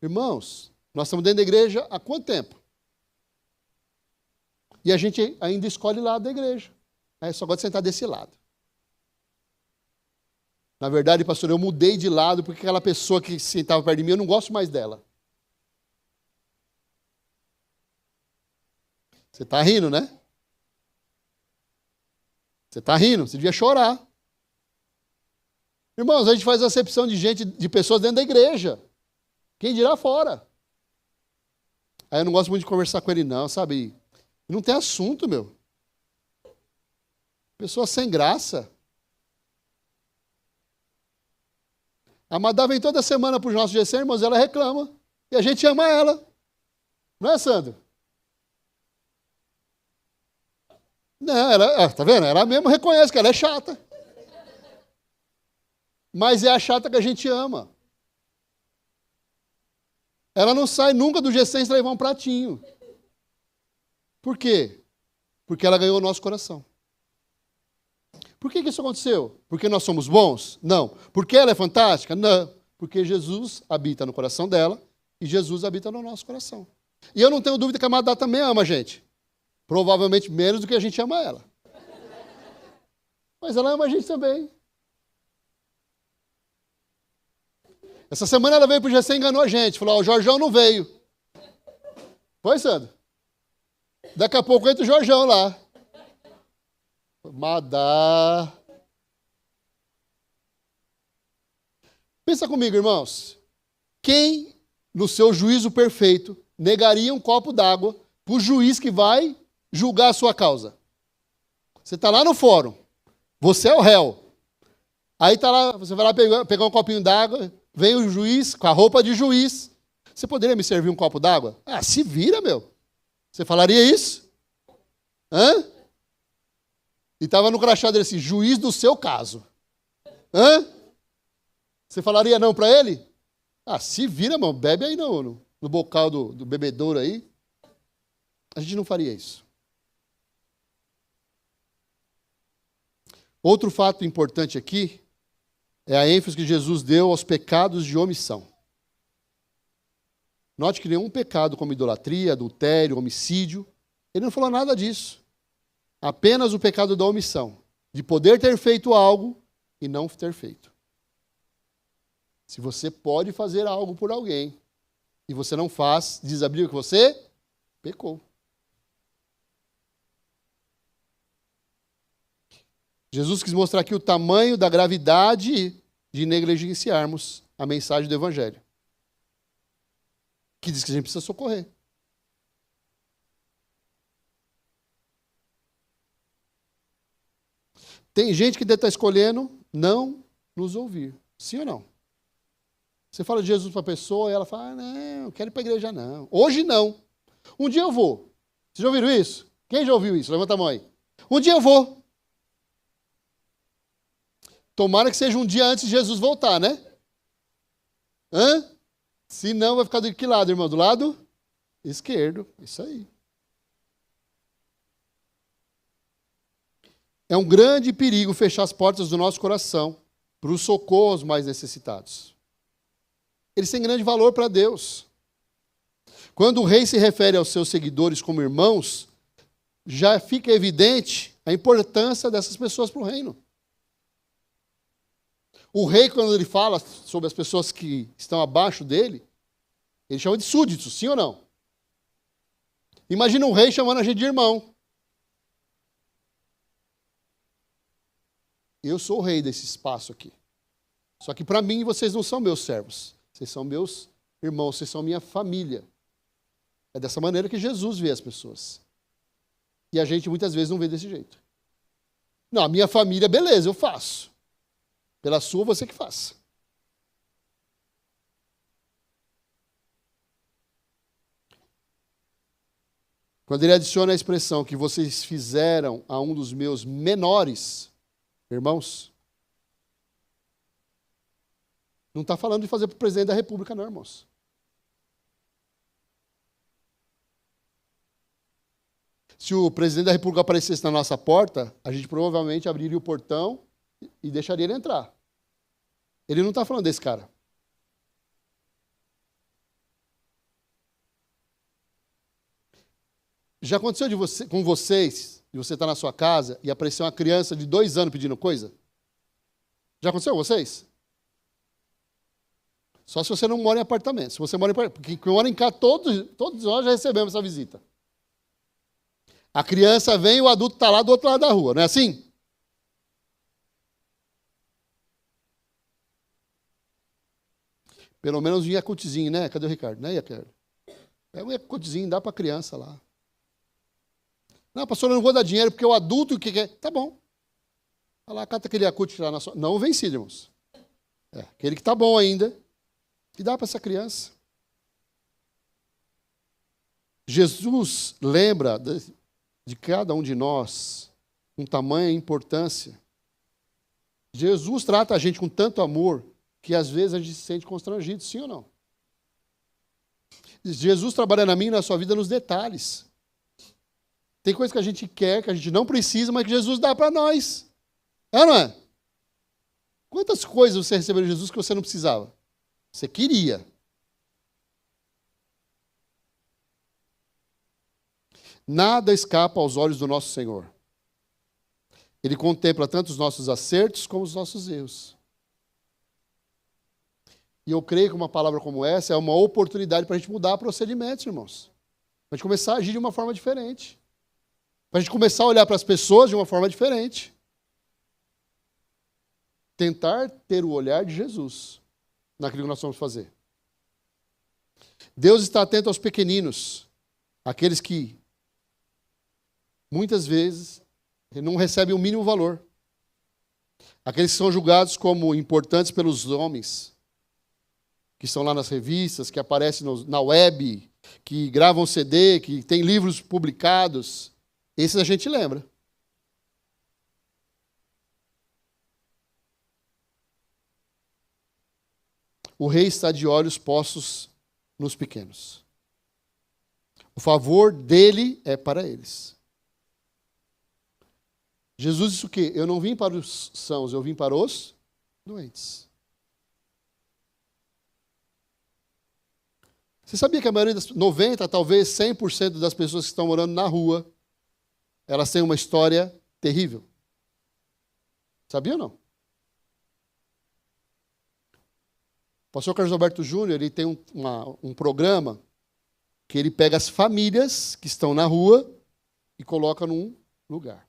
Irmãos, nós estamos dentro da igreja há quanto tempo? E a gente ainda escolhe lado da igreja. Eu só gosto de sentar desse lado. Na verdade, pastor, eu mudei de lado porque aquela pessoa que sentava perto de mim, eu não gosto mais dela. Você está rindo, né? Você está rindo, você devia chorar. Irmãos, a gente faz acepção de gente, de pessoas dentro da igreja. Quem dirá fora? Aí eu não gosto muito de conversar com ele, não, sabe? Não tem assunto, meu. Pessoa sem graça. A Madá vem toda semana para os nossos GC, irmãos, ela reclama. E a gente ama ela. Não é, Sandro? Não, ela, tá vendo? Ela mesmo reconhece que ela é chata. Mas é a chata que a gente ama. Ela não sai nunca do G100 sem levar um pratinho. Por quê? Porque ela ganhou o nosso coração. Por que isso aconteceu? Porque nós somos bons? Não. Porque ela é fantástica? Não. Porque Jesus habita no coração dela e Jesus habita no nosso coração. E eu não tenho dúvida que a Madá também ama a gente. Provavelmente menos do que a gente ama ela. Mas ela ama a gente também. Essa semana ela veio para o GC e enganou a gente. Falou, o Jorjão não veio. Foi, Sandro? Daqui a pouco entra o Jorjão lá. Madá. Pensa comigo, irmãos. Quem, no seu juízo perfeito, negaria um copo d'água para o juiz que vai julgar a sua causa? Você está lá no fórum. Você é o réu. Aí tá lá, você vai lá pegar um copinho d'água, vem o juiz com a roupa de juiz. Você poderia me servir um copo d'água? Ah, se vira, meu. Você falaria isso? Hã? E estava no crachá dele assim, juiz do seu caso. Hã? Você falaria não para ele? Ah, se vira, irmão, bebe aí no bocal do bebedouro aí. A gente não faria isso. Outro fato importante aqui é a ênfase que Jesus deu aos pecados de omissão. Note que nenhum pecado como idolatria, adultério, homicídio, ele não falou nada disso. Apenas o pecado da omissão, de poder ter feito algo e não ter feito. Se você pode fazer algo por alguém e você não faz, diz a Bíblia que você pecou. Jesus quis mostrar aqui o tamanho da gravidade de negligenciarmos a mensagem do Evangelho. Que diz que a gente precisa socorrer. Tem gente que deve estar escolhendo não nos ouvir. Sim ou não? Você fala de Jesus para a pessoa e ela fala, ah, não, eu quero ir para a igreja não. Hoje não. Um dia eu vou. Vocês já ouviram isso? Quem já ouviu isso? Levanta a mão aí. Um dia eu vou. Tomara que seja um dia antes de Jesus voltar, né? Hã? Se não, vai ficar do que lado, irmão? Do lado esquerdo. Isso aí. É um grande perigo fechar as portas do nosso coração para o socorro aos mais necessitados. Eles têm grande valor para Deus. Quando o rei se refere aos seus seguidores como irmãos, já fica evidente a importância dessas pessoas para o reino. O rei, quando ele fala sobre as pessoas que estão abaixo dele, ele chama de súditos, sim ou não? Imagina um rei chamando a gente de irmão. Eu sou o rei desse espaço aqui. Só que para mim vocês não são meus servos. Vocês são meus irmãos, vocês são minha família. É dessa maneira que Jesus vê as pessoas. E a gente muitas vezes não vê desse jeito. Não, a minha família, beleza, eu faço. Pela sua, você que faça. Quando ele adiciona a expressão que vocês fizeram a um dos meus menores irmãos, não está falando de fazer para o presidente da República, não, irmãos. Se o presidente da República aparecesse na nossa porta, a gente provavelmente abriria o portão e deixaria ele entrar. Ele não está falando desse cara. Já aconteceu com vocês, de você estar na sua casa e aparecer uma criança de 2 anos pedindo coisa? Já aconteceu com vocês? Só se você não mora em apartamento. Se você mora em apartamento, porque mora em casa, todos nós já recebemos essa visita. A criança vem e o adulto está lá do outro lado da rua, não é assim? Pelo menos um Yakultzinho, né? Cadê o Ricardo? Né, Ricardo? Pega um Yakultzinho, dá para a criança lá. Não, pastor, eu não vou dar dinheiro porque o adulto que quer. Tá bom. Vai lá, cata aquele Yakult lá na sua. Não vencido, irmãos. É, aquele que está bom ainda. E dá para essa criança. Jesus lembra de cada um de nós com tamanha importância. Jesus trata a gente com tanto amor que às vezes a gente se sente constrangido, sim ou não? Jesus trabalha na minha e na sua vida nos detalhes. Tem coisa que a gente quer, que a gente não precisa, mas que Jesus dá para nós. É ou não é? Quantas coisas você recebeu de Jesus que você não precisava? Você queria. Nada escapa aos olhos do nosso Senhor. Ele contempla tanto os nossos acertos como os nossos erros. E eu creio que uma palavra como essa é uma oportunidade para a gente mudar procedimentos, irmãos. Para a gente começar a agir de uma forma diferente. Para a gente começar a olhar para as pessoas de uma forma diferente. Tentar ter o olhar de Jesus naquilo que nós vamos fazer. Deus está atento aos pequeninos, aqueles que muitas vezes não recebem o mínimo valor. Aqueles que são julgados como importantes pelos homens, que estão lá nas revistas, que aparecem na web, que gravam CD, que tem livros publicados. Esses a gente lembra. O rei está de olhos postos nos pequenos. O favor dele é para eles. Jesus disse o quê? Eu não vim para os sãos, eu vim para os doentes. Você sabia que a maioria das 90%, talvez 100% das pessoas que estão morando na rua, elas têm uma história terrível? Sabia ou não? O pastor Carlos Alberto Júnior, ele tem um programa que ele pega as famílias que estão na rua e coloca num lugar.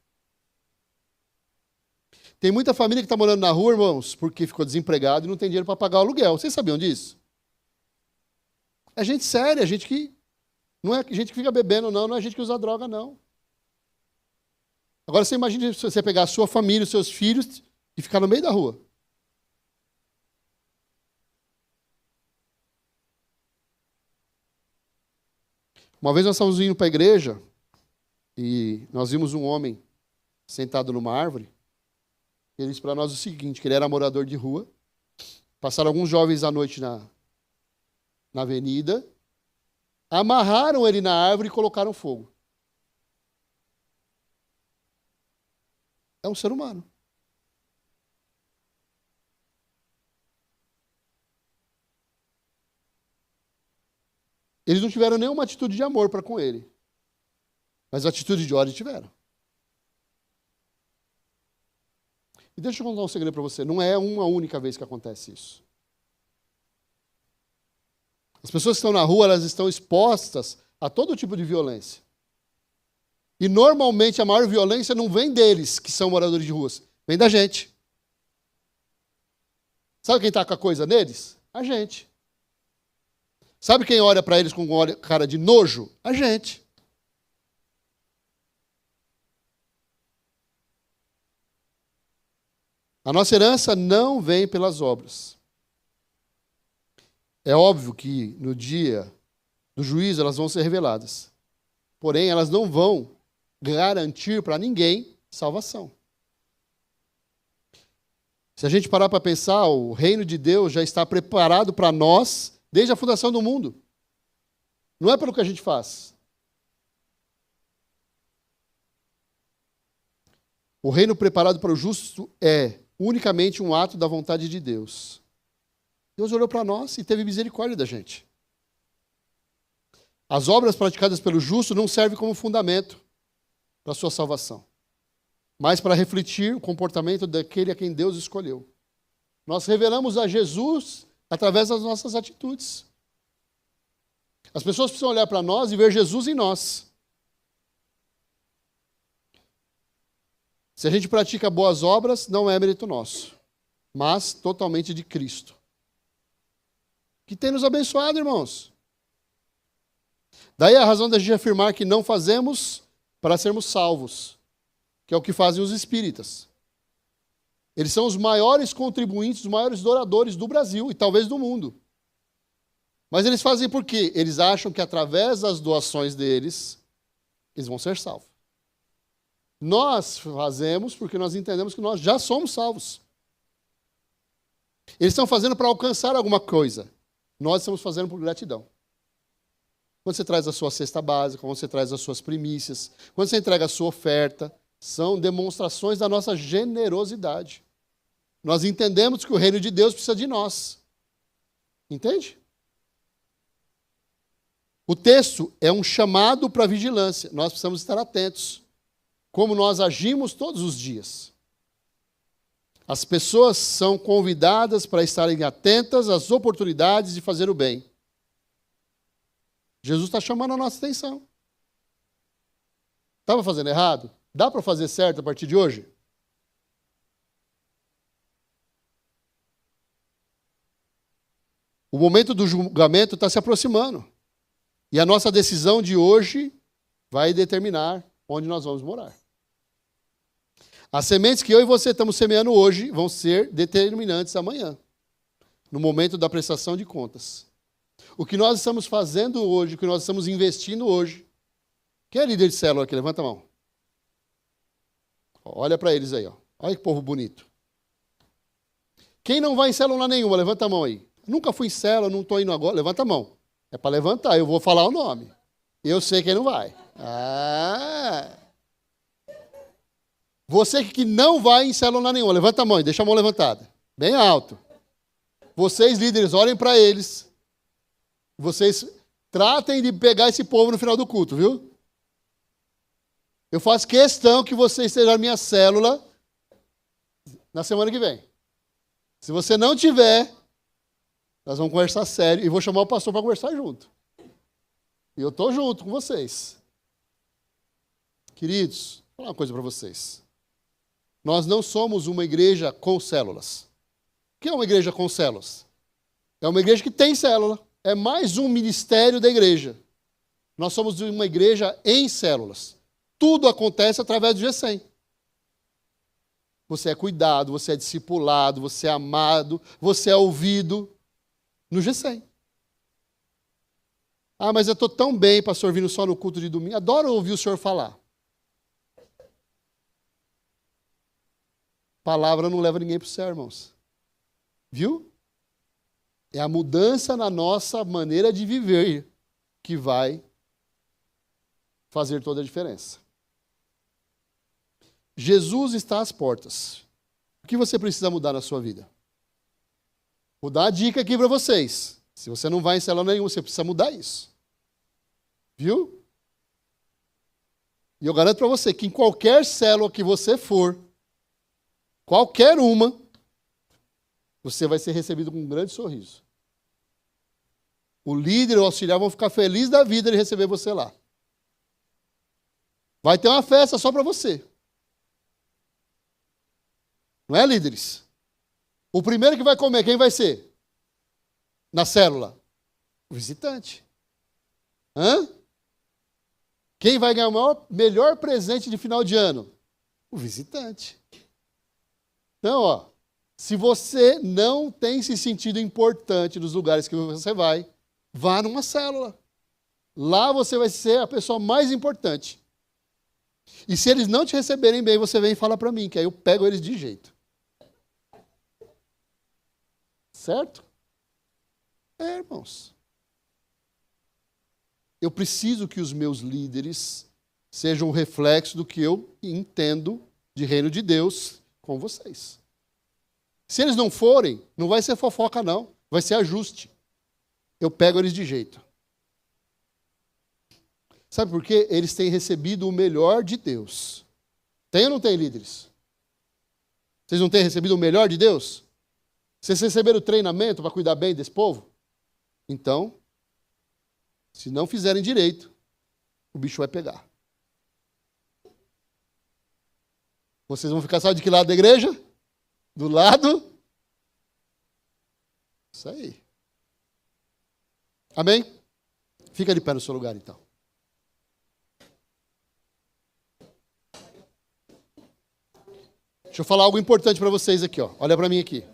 Tem muita família que está morando na rua, irmãos, porque ficou desempregado e não tem dinheiro para pagar o aluguel. Vocês sabiam disso? É gente séria, gente que não é gente que fica bebendo, não é gente que usa droga, não. Agora você imagina você pegar a sua família, os seus filhos e ficar no meio da rua. Uma vez nós estávamos indo para a igreja e nós vimos um homem sentado numa árvore. Ele disse para nós o seguinte, que ele era morador de rua. Passaram alguns jovens à noite na avenida, amarraram ele na árvore e colocaram fogo. É um ser humano. Eles não tiveram nenhuma atitude de amor para com ele. Mas atitude de ódio tiveram. E deixa eu contar um segredo para você. Não é uma única vez que acontece isso. As pessoas que estão na rua, elas estão expostas a todo tipo de violência. E normalmente a maior violência não vem deles, que são moradores de ruas. Vem da gente. Sabe quem está com a coisa neles? A gente. Sabe quem olha para eles com cara de nojo? A gente. A nossa herança não vem pelas obras. É óbvio que no dia do juízo elas vão ser reveladas. Porém, elas não vão garantir para ninguém salvação. Se a gente parar para pensar, o reino de Deus já está preparado para nós desde a fundação do mundo. Não é pelo que a gente faz. O reino preparado para o justo é unicamente um ato da vontade de Deus. Deus olhou para nós e teve misericórdia da gente. As obras praticadas pelo justo não servem como fundamento para a sua salvação, mas para refletir o comportamento daquele a quem Deus escolheu. Nós revelamos a Jesus através das nossas atitudes. As pessoas precisam olhar para nós e ver Jesus em nós. Se a gente pratica boas obras, não é mérito nosso, mas totalmente de Cristo, que tem nos abençoado, irmãos. Daí a razão da gente afirmar que não fazemos para sermos salvos, que é o que fazem os espíritas. Eles são os maiores contribuintes, os maiores doadores do Brasil e talvez do mundo. Mas eles fazem por quê? Eles acham que através das doações deles, eles vão ser salvos. Nós fazemos porque nós entendemos que nós já somos salvos. Eles estão fazendo para alcançar alguma coisa. Nós estamos fazendo por gratidão. Quando você traz a sua cesta básica, quando você traz as suas primícias, quando você entrega a sua oferta, são demonstrações da nossa generosidade. Nós entendemos que o reino de Deus precisa de nós. Entende? O texto é um chamado para vigilância. Nós precisamos estar atentos. Como nós agimos todos os dias. As pessoas são convidadas para estarem atentas às oportunidades de fazer o bem. Jesus está chamando a nossa atenção. Estava fazendo errado? Dá para fazer certo a partir de hoje? O momento do julgamento está se aproximando. E a nossa decisão de hoje vai determinar onde nós vamos morar. As sementes que eu e você estamos semeando hoje vão ser determinantes amanhã, no momento da prestação de contas. O que nós estamos fazendo hoje, o que nós estamos investindo hoje. Quem é líder de célula aqui? Levanta a mão. Olha para eles aí. Ó. Olha que povo bonito. Quem não vai em célula nenhuma? Levanta a mão aí. Nunca fui em célula, não estou indo agora. Levanta a mão. É para levantar, eu vou falar o nome. Eu sei quem não vai. Você que não vai em célula nenhuma, levanta a mão e deixa a mão levantada. Bem alto. Vocês, líderes, olhem para eles. Vocês tratem de pegar esse povo no final do culto, viu? Eu faço questão que você esteja na minha célula na semana que vem. Se você não tiver, nós vamos conversar sério e vou chamar o pastor para conversar junto. E eu estou junto com vocês. Queridos, vou falar uma coisa para vocês. Nós não somos uma igreja com células. O que é uma igreja com células? É uma igreja que tem célula. É mais um ministério da igreja. Nós somos uma igreja em células. Tudo acontece através do G100. Você é cuidado, você é discipulado, você é amado, você é ouvido no G100. Ah, mas eu estou tão bem, pastor, vindo só no culto de domingo. Adoro ouvir o senhor falar. Palavra não leva ninguém para o céu, irmãos. Viu? É a mudança na nossa maneira de viver que vai fazer toda a diferença. Jesus está às portas. O que você precisa mudar na sua vida? Vou dar a dica aqui para vocês. Se você não vai em célula nenhuma, você precisa mudar isso. Viu? E eu garanto para você que em qualquer célula que você for, qualquer uma, você vai ser recebido com um grande sorriso. O líder e o auxiliar vão ficar felizes da vida de receber você lá. Vai ter uma festa só para você. Não é, líderes? O primeiro que vai comer, quem vai ser? Na célula? O visitante. Hã? Quem vai ganhar o melhor presente de final de ano? O visitante. Então, ó, se você não tem se sentido importante nos lugares que você vai, vá numa célula. Lá você vai ser a pessoa mais importante. E se eles não te receberem bem, você vem e fala para mim, que aí eu pego eles de jeito. Certo? É, irmãos. Eu preciso que os meus líderes sejam um reflexo do que eu entendo de reino de Deus com vocês. Se eles não forem, não vai ser fofoca, não. Vai ser ajuste. Eu pego eles de jeito. Sabe por quê? Eles têm recebido o melhor de Deus. Tem ou não tem, líderes? Vocês não têm recebido o melhor de Deus? Vocês receberam treinamento para cuidar bem desse povo? Então, se não fizerem direito, o bicho vai pegar. Vocês vão ficar, sabe de que lado da igreja? Do lado? Isso aí. Amém? Fica de pé no seu lugar, então. Deixa eu falar algo importante para vocês aqui, ó. Olha para mim aqui.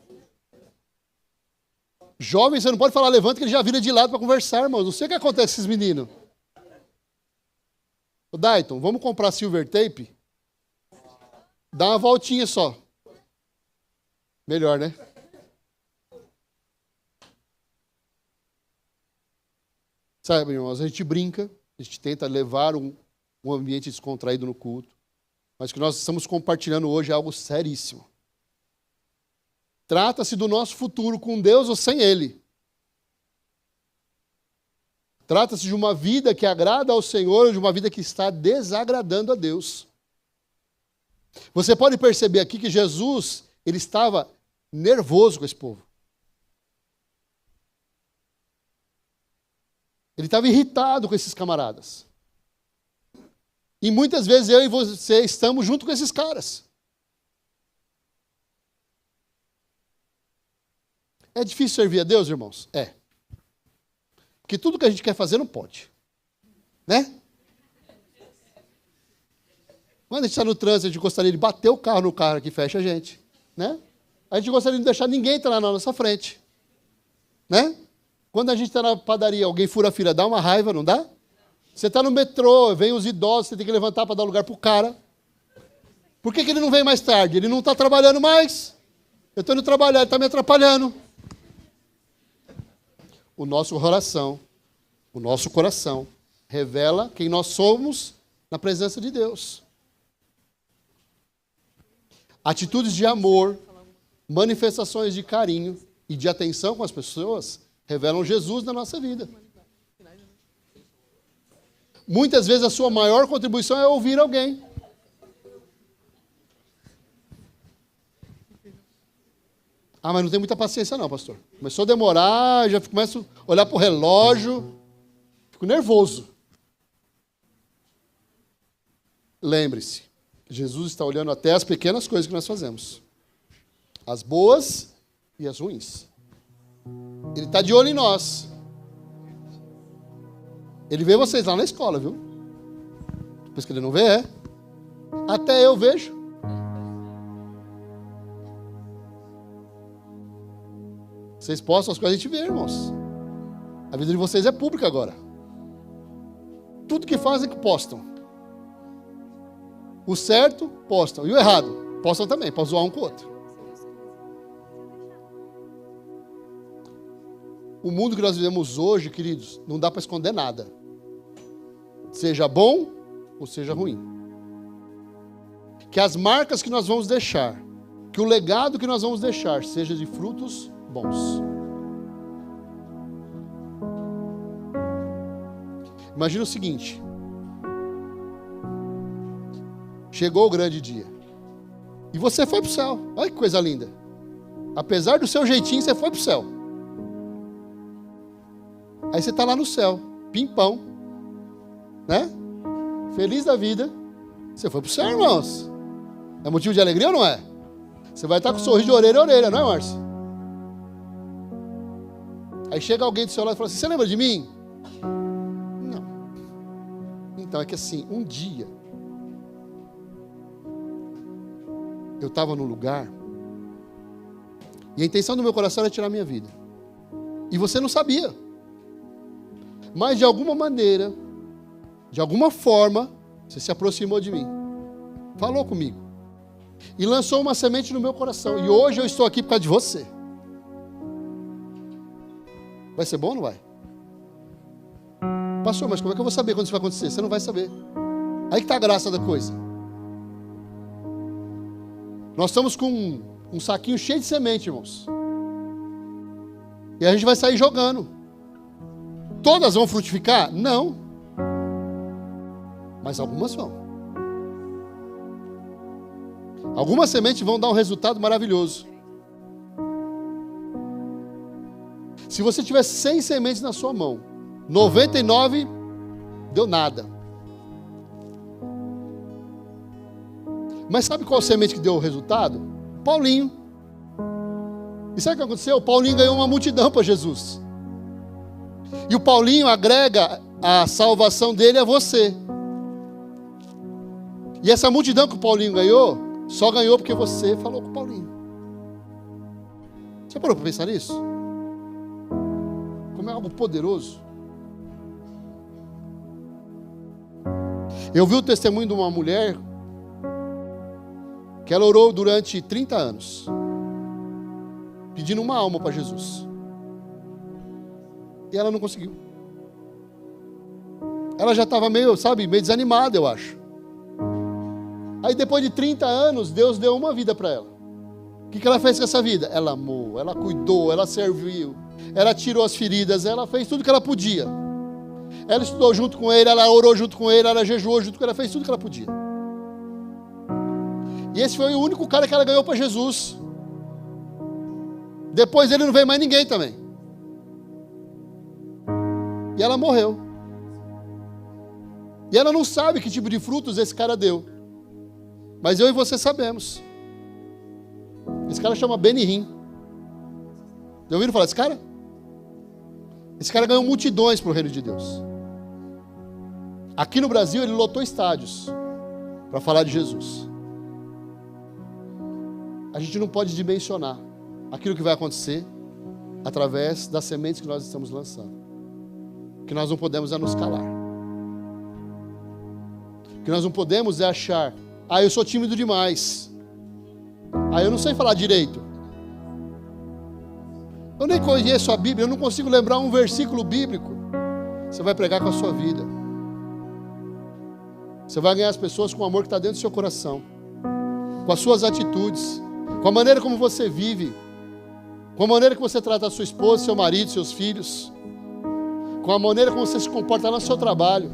Jovem, você não pode falar levanta que ele já vira de lado para conversar, irmão. Não sei o que acontece com esses meninos. Ô, Dayton, vamos comprar silver tape? Dá uma voltinha só. Melhor, né? Sabe, irmãos, a gente brinca, a gente tenta levar um ambiente descontraído no culto, mas o que nós estamos compartilhando hoje é algo seríssimo. Trata-se do nosso futuro com Deus ou sem Ele. Trata-se de uma vida que agrada ao Senhor ou de uma vida que está desagradando a Deus. Você pode perceber aqui que Jesus, ele estava nervoso com esse povo. Ele estava irritado com esses camaradas. E muitas vezes eu e você estamos junto com esses caras. É difícil servir a Deus, irmãos? É. Porque tudo que a gente quer fazer não pode. Né? Quando a gente está no trânsito, a gente gostaria de bater o carro no carro que fecha a gente. Né? A gente gostaria de não deixar ninguém entrar na nossa frente. Né? Quando a gente está na padaria, alguém fura a fila, dá uma raiva, não dá? Você está no metrô, vem os idosos, você tem que levantar para dar lugar para o cara. Por que ele não vem mais tarde? Ele não está trabalhando mais. Eu estou indo trabalhar, ele está me atrapalhando. O nosso coração revela quem nós somos na presença de Deus. Atitudes de amor, manifestações de carinho e de atenção com as pessoas revelam Jesus na nossa vida. Muitas vezes a sua maior contribuição é ouvir alguém. Ah, mas não tem muita paciência não, pastor. Começou a demorar, já começo a olhar para o relógio, fico nervoso. Lembre-se, Jesus está olhando até as pequenas coisas que nós fazemos. As boas e as ruins. Ele está de olho em nós. Ele vê vocês lá na escola, viu? Depois que ele não vê, é. Até eu vejo. Vocês postam as coisas, a gente vê, irmãos. A vida de vocês é pública agora. Tudo que fazem é que postam. O certo, postam. E o errado, postam também, para zoar um com o outro. O mundo que nós vivemos hoje, queridos, não dá para esconder nada. Seja bom ou seja ruim. Que as marcas que nós vamos deixar, que o legado que nós vamos deixar, seja de frutos bons. Imagina o seguinte. Chegou o grande dia. E você foi para o céu. Olha que coisa linda. Apesar do seu jeitinho, você foi para o céu. Aí você está lá no céu, pimpão, né? Feliz da vida. Você foi para o céu, irmãos. É motivo de alegria ou não é? Você vai estar com um sorriso de orelha a orelha, não é, Márcio? Aí chega alguém do seu lado e fala assim, você lembra de mim? Não. Então é que assim, um dia, eu estava num lugar, e a intenção do meu coração era tirar a minha vida. E você não sabia. Mas de alguma maneira, de alguma forma, você se aproximou de mim. Falou comigo. E lançou uma semente no meu coração. E hoje eu estou aqui por causa de você. Vai ser bom ou não vai? Pastor, mas como é que eu vou saber quando isso vai acontecer? Você não vai saber. Aí que está a graça da coisa. Nós estamos com um saquinho cheio de semente, irmãos. E a gente vai sair jogando. Todas vão frutificar? Não. Mas algumas vão. Algumas sementes vão dar um resultado maravilhoso. Se você tiver 100 sementes na sua mão, 99 deu nada. Mas sabe qual semente que deu o resultado? Paulinho. E sabe o que aconteceu? O Paulinho ganhou uma multidão para Jesus. E o Paulinho agrega a salvação dele a você. E essa multidão que o Paulinho ganhou, só ganhou porque você falou com o Paulinho. Você parou para pensar nisso? Como é algo poderoso. Eu vi o testemunho de uma mulher que ela orou durante 30 anos, pedindo uma alma para Jesus. E ela não conseguiu. Ela já estava meio desanimada, eu acho. Aí depois de 30 anos, Deus deu uma vida para ela. O que ela fez com essa vida? Ela amou, ela cuidou, ela serviu, ela tirou as feridas, ela fez tudo que ela podia. Ela estudou junto com ele, ela orou junto com ele, ela jejuou junto com ele, ela fez tudo que ela podia. E esse foi o único cara que ela ganhou para Jesus. Depois dele não veio mais ninguém também. E ela morreu. E ela não sabe que tipo de frutos esse cara deu. Mas eu e você sabemos. Esse cara chama Benihim. Já ouviram falar desse cara? Esse cara ganhou multidões para o reino de Deus. Aqui no Brasil ele lotou estádios para falar de Jesus. A gente não pode dimensionar aquilo que vai acontecer através das sementes que nós estamos lançando. O que nós não podemos é nos calar. O que nós não podemos é achar, eu sou tímido demais. Eu não sei falar direito. Eu nem conheço a Bíblia, eu não consigo lembrar um versículo bíblico. Você vai pregar com a sua vida. Você vai ganhar as pessoas com o amor que está dentro do seu coração. Com as suas atitudes. Com a maneira como você vive. Com a maneira que você trata a sua esposa, seu marido, seus filhos. Com a maneira como você se comporta no seu trabalho.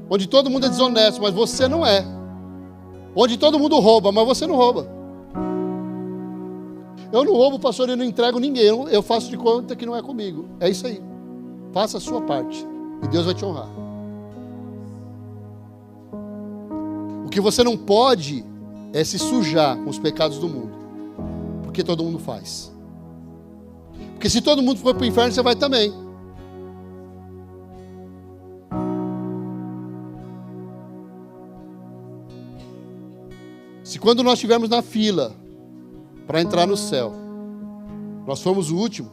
Onde todo mundo é desonesto, mas você não é. Onde todo mundo rouba, mas você não rouba. Eu não roubo, pastor, eu não entrego ninguém. Eu faço de conta que não é comigo. É isso aí. Faça a sua parte. E Deus vai te honrar. O que você não pode é se sujar com os pecados do mundo. Porque todo mundo faz. Porque se todo mundo for para o inferno, você vai também. Se quando nós estivermos na fila para entrar no céu, nós formos o último,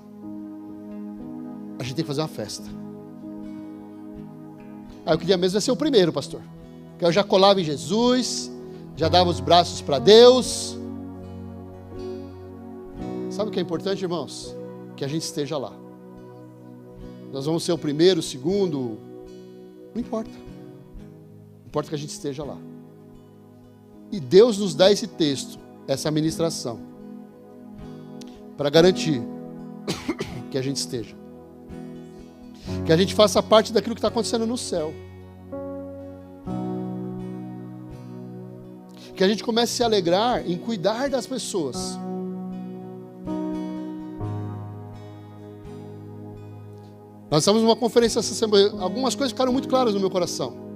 a gente tem que fazer uma festa. Eu queria mesmo ser o primeiro, pastor. Que eu já colava em Jesus, já dava os braços para Deus. Sabe o que é importante, irmãos? Que a gente esteja lá. Nós vamos ser o primeiro, o segundo, não importa. Importa que a gente esteja lá. E Deus nos dá esse texto, essa ministração, para garantir que a gente esteja. Que a gente faça parte daquilo que está acontecendo no céu. Que a gente comece a se alegrar em cuidar das pessoas. Nós estamos numa conferência essa semana, algumas coisas ficaram muito claras no meu coração.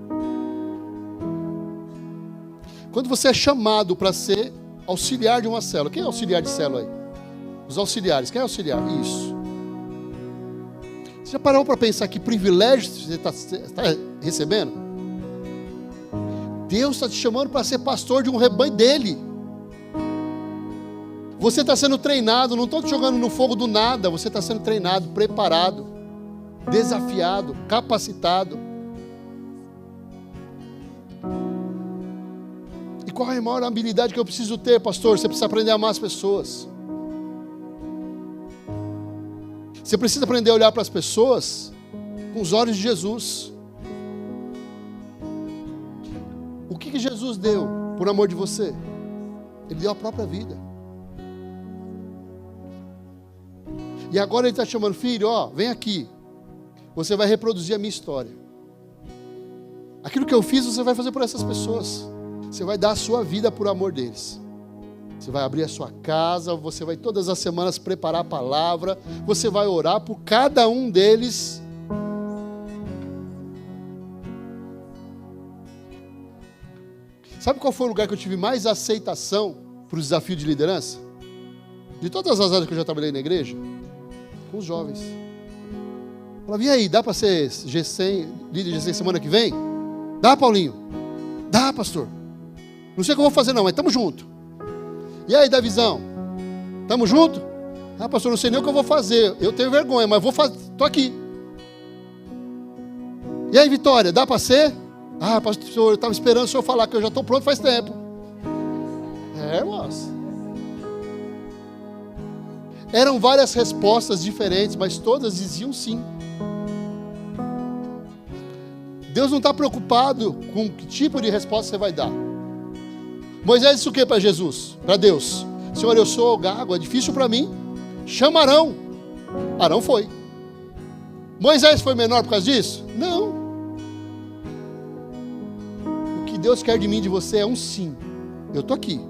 Quando você é chamado para ser auxiliar de uma célula, quem é auxiliar de célula aí? Os auxiliares, quem é auxiliar? Isso. Você já parou para pensar que privilégio você está recebendo? Deus está te chamando para ser pastor de um rebanho dele. Você está sendo treinado, não estou te jogando no fogo do nada, você está sendo treinado, preparado, desafiado, capacitado. E qual é a maior habilidade que eu preciso ter, pastor? Você precisa aprender a amar as pessoas. Você precisa aprender a olhar para as pessoas com os olhos de Jesus. O que Jesus deu por amor de você? Ele deu a própria vida. E agora Ele está chamando, filho, vem aqui. Você vai reproduzir a minha história. Aquilo que eu fiz, você vai fazer por essas pessoas. Você vai dar a sua vida por amor deles. Você vai abrir a sua casa, você vai todas as semanas preparar a palavra, você vai orar por cada um deles. Sabe qual foi o lugar que eu tive mais aceitação para o desafio de liderança? De todas as áreas que eu já trabalhei na igreja? Com os jovens. Falava, e aí, dá para ser G100, líder de G100 semana que vem? Dá, Paulinho? Dá, pastor. Não sei o que eu vou fazer não, mas estamos juntos. E aí, Davizão? Estamos juntos? Pastor, não sei nem o que eu vou fazer. Eu tenho vergonha, mas vou fazer. Estou aqui. E aí, Vitória, dá para ser? Pastor, eu estava esperando o senhor falar que eu já estou pronto faz tempo. Irmãos. Eram várias respostas diferentes, mas todas diziam sim. Deus não está preocupado com que tipo de resposta você vai dar. Moisés disse o que para Jesus? Para Deus? Senhor, eu sou gago, é difícil para mim. Chama Arão. Arão foi. Moisés foi menor por causa disso? Não. O que Deus quer de mim e de você é um sim. Eu estou aqui.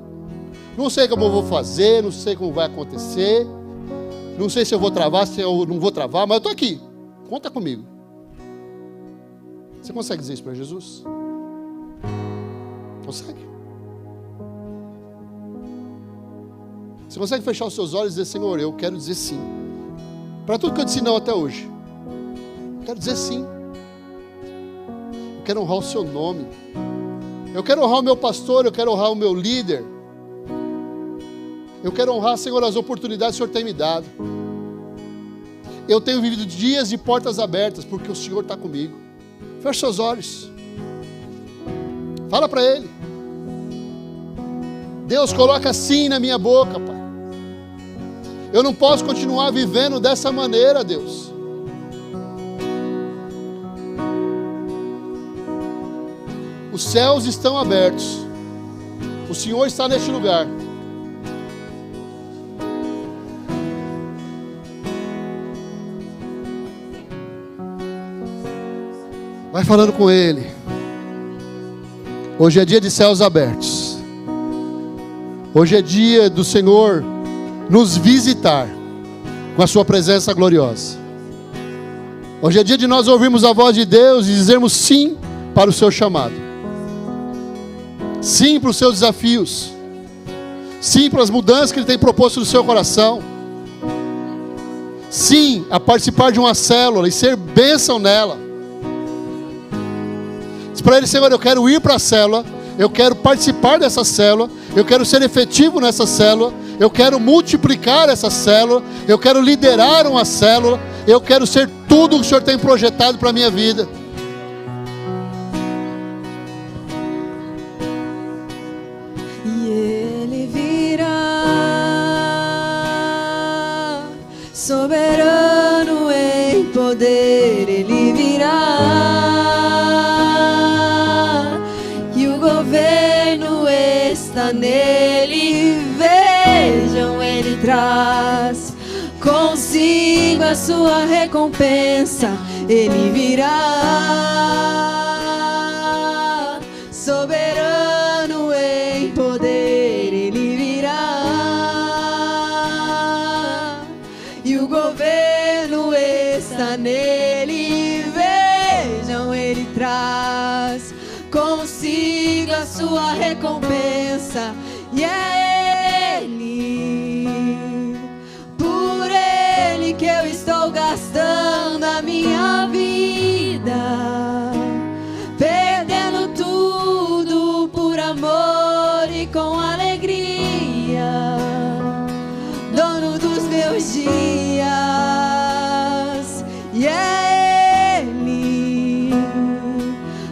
Não sei como eu vou fazer, não sei como vai acontecer. Não sei se eu vou travar, se eu não vou travar, mas eu estou aqui. Conta comigo. Você consegue dizer isso para Jesus? Consegue? Você consegue fechar os seus olhos e dizer: Senhor, eu quero dizer sim. Para tudo que eu disse não até hoje. Eu quero dizer sim. Eu quero honrar o seu nome. Eu quero honrar o meu pastor, eu quero honrar o meu líder. Eu quero honrar, Senhor, as oportunidades que o Senhor tem me dado. Eu tenho vivido dias de portas abertas, porque o Senhor está comigo. Feche seus olhos. Fala para Ele. Deus, coloca sim na minha boca, Pai. Eu não posso continuar vivendo dessa maneira, Deus. Os céus estão abertos. O Senhor está neste lugar. Vai falando com Ele. Hoje é dia de céus abertos. Hoje é dia do Senhor nos visitar com a sua presença gloriosa. Hoje é dia de nós ouvirmos a voz de Deus e dizermos sim para o seu chamado. Sim para os seus desafios. Sim para as mudanças que Ele tem proposto no seu coração. Sim a participar de uma célula e ser bênção nela. Diz para Ele: Senhor, eu quero ir para a célula. Eu quero participar dessa célula. Eu quero ser efetivo nessa célula. Eu quero multiplicar essa célula. Eu quero liderar uma célula. Eu quero ser tudo o que o Senhor tem projetado para a minha vida. E Ele virá, soberano em poder, Ele virá, e o governo está nele. Vejam, Ele traz consigo a sua recompensa. Ele virá, soberano em poder, Ele virá, e o governo está nele. Vejam, Ele traz consigo a sua recompensa. E é Ele, por Ele que eu estou gastando a minha vida, perdendo tudo por amor e com alegria, dono dos meus dias. E é Ele,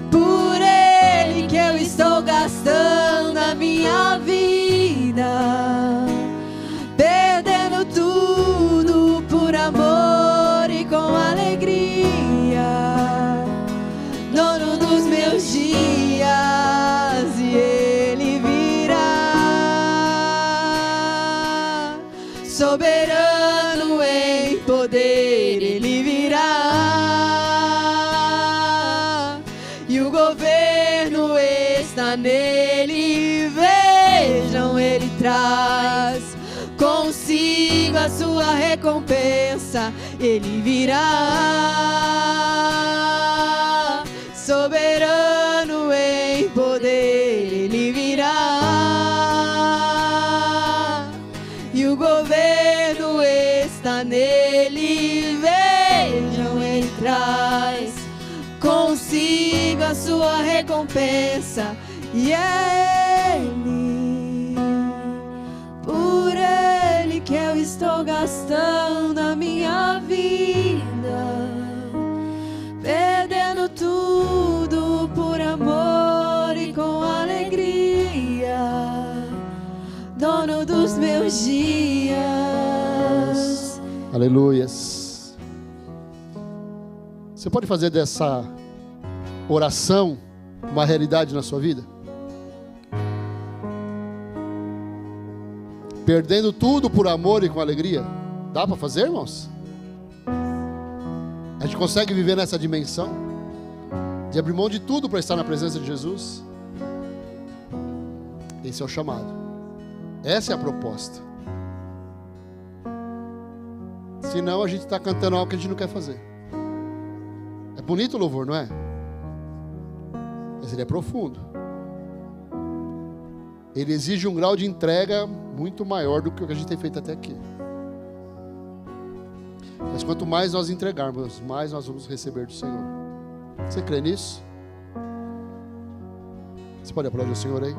por Ele que eu estou gastando a minha vida, perdendo tudo por amor e com alegria, dono dos meus dias. E Ele virá, soberano em poder, Ele virá, e o governo está nele. Vejam, Ele traz consigo a sua recompensa. Ele virá, soberano em poder, Ele virá, e o governo está nele. Vejam, Ele traz consigo a sua recompensa. E é Ele, por Ele que eu estou gastando a minha vida, perdendo tudo por amor e com alegria, dono dos meus dias. Aleluias. Você pode fazer dessa oração uma realidade na sua vida? Perdendo tudo por amor e com alegria. Dá para fazer, irmãos? A gente consegue viver nessa dimensão de abrir mão de tudo para estar na presença de Jesus? Esse é o chamado. Essa é a proposta. Senão a gente está cantando algo que a gente não quer fazer. É bonito o louvor, não é? Mas ele é profundo. Ele exige um grau de entrega muito maior do que o que a gente tem feito até aqui. Mas quanto mais nós entregarmos, mais nós vamos receber do Senhor. Você crê nisso? Você pode aplaudir o Senhor aí?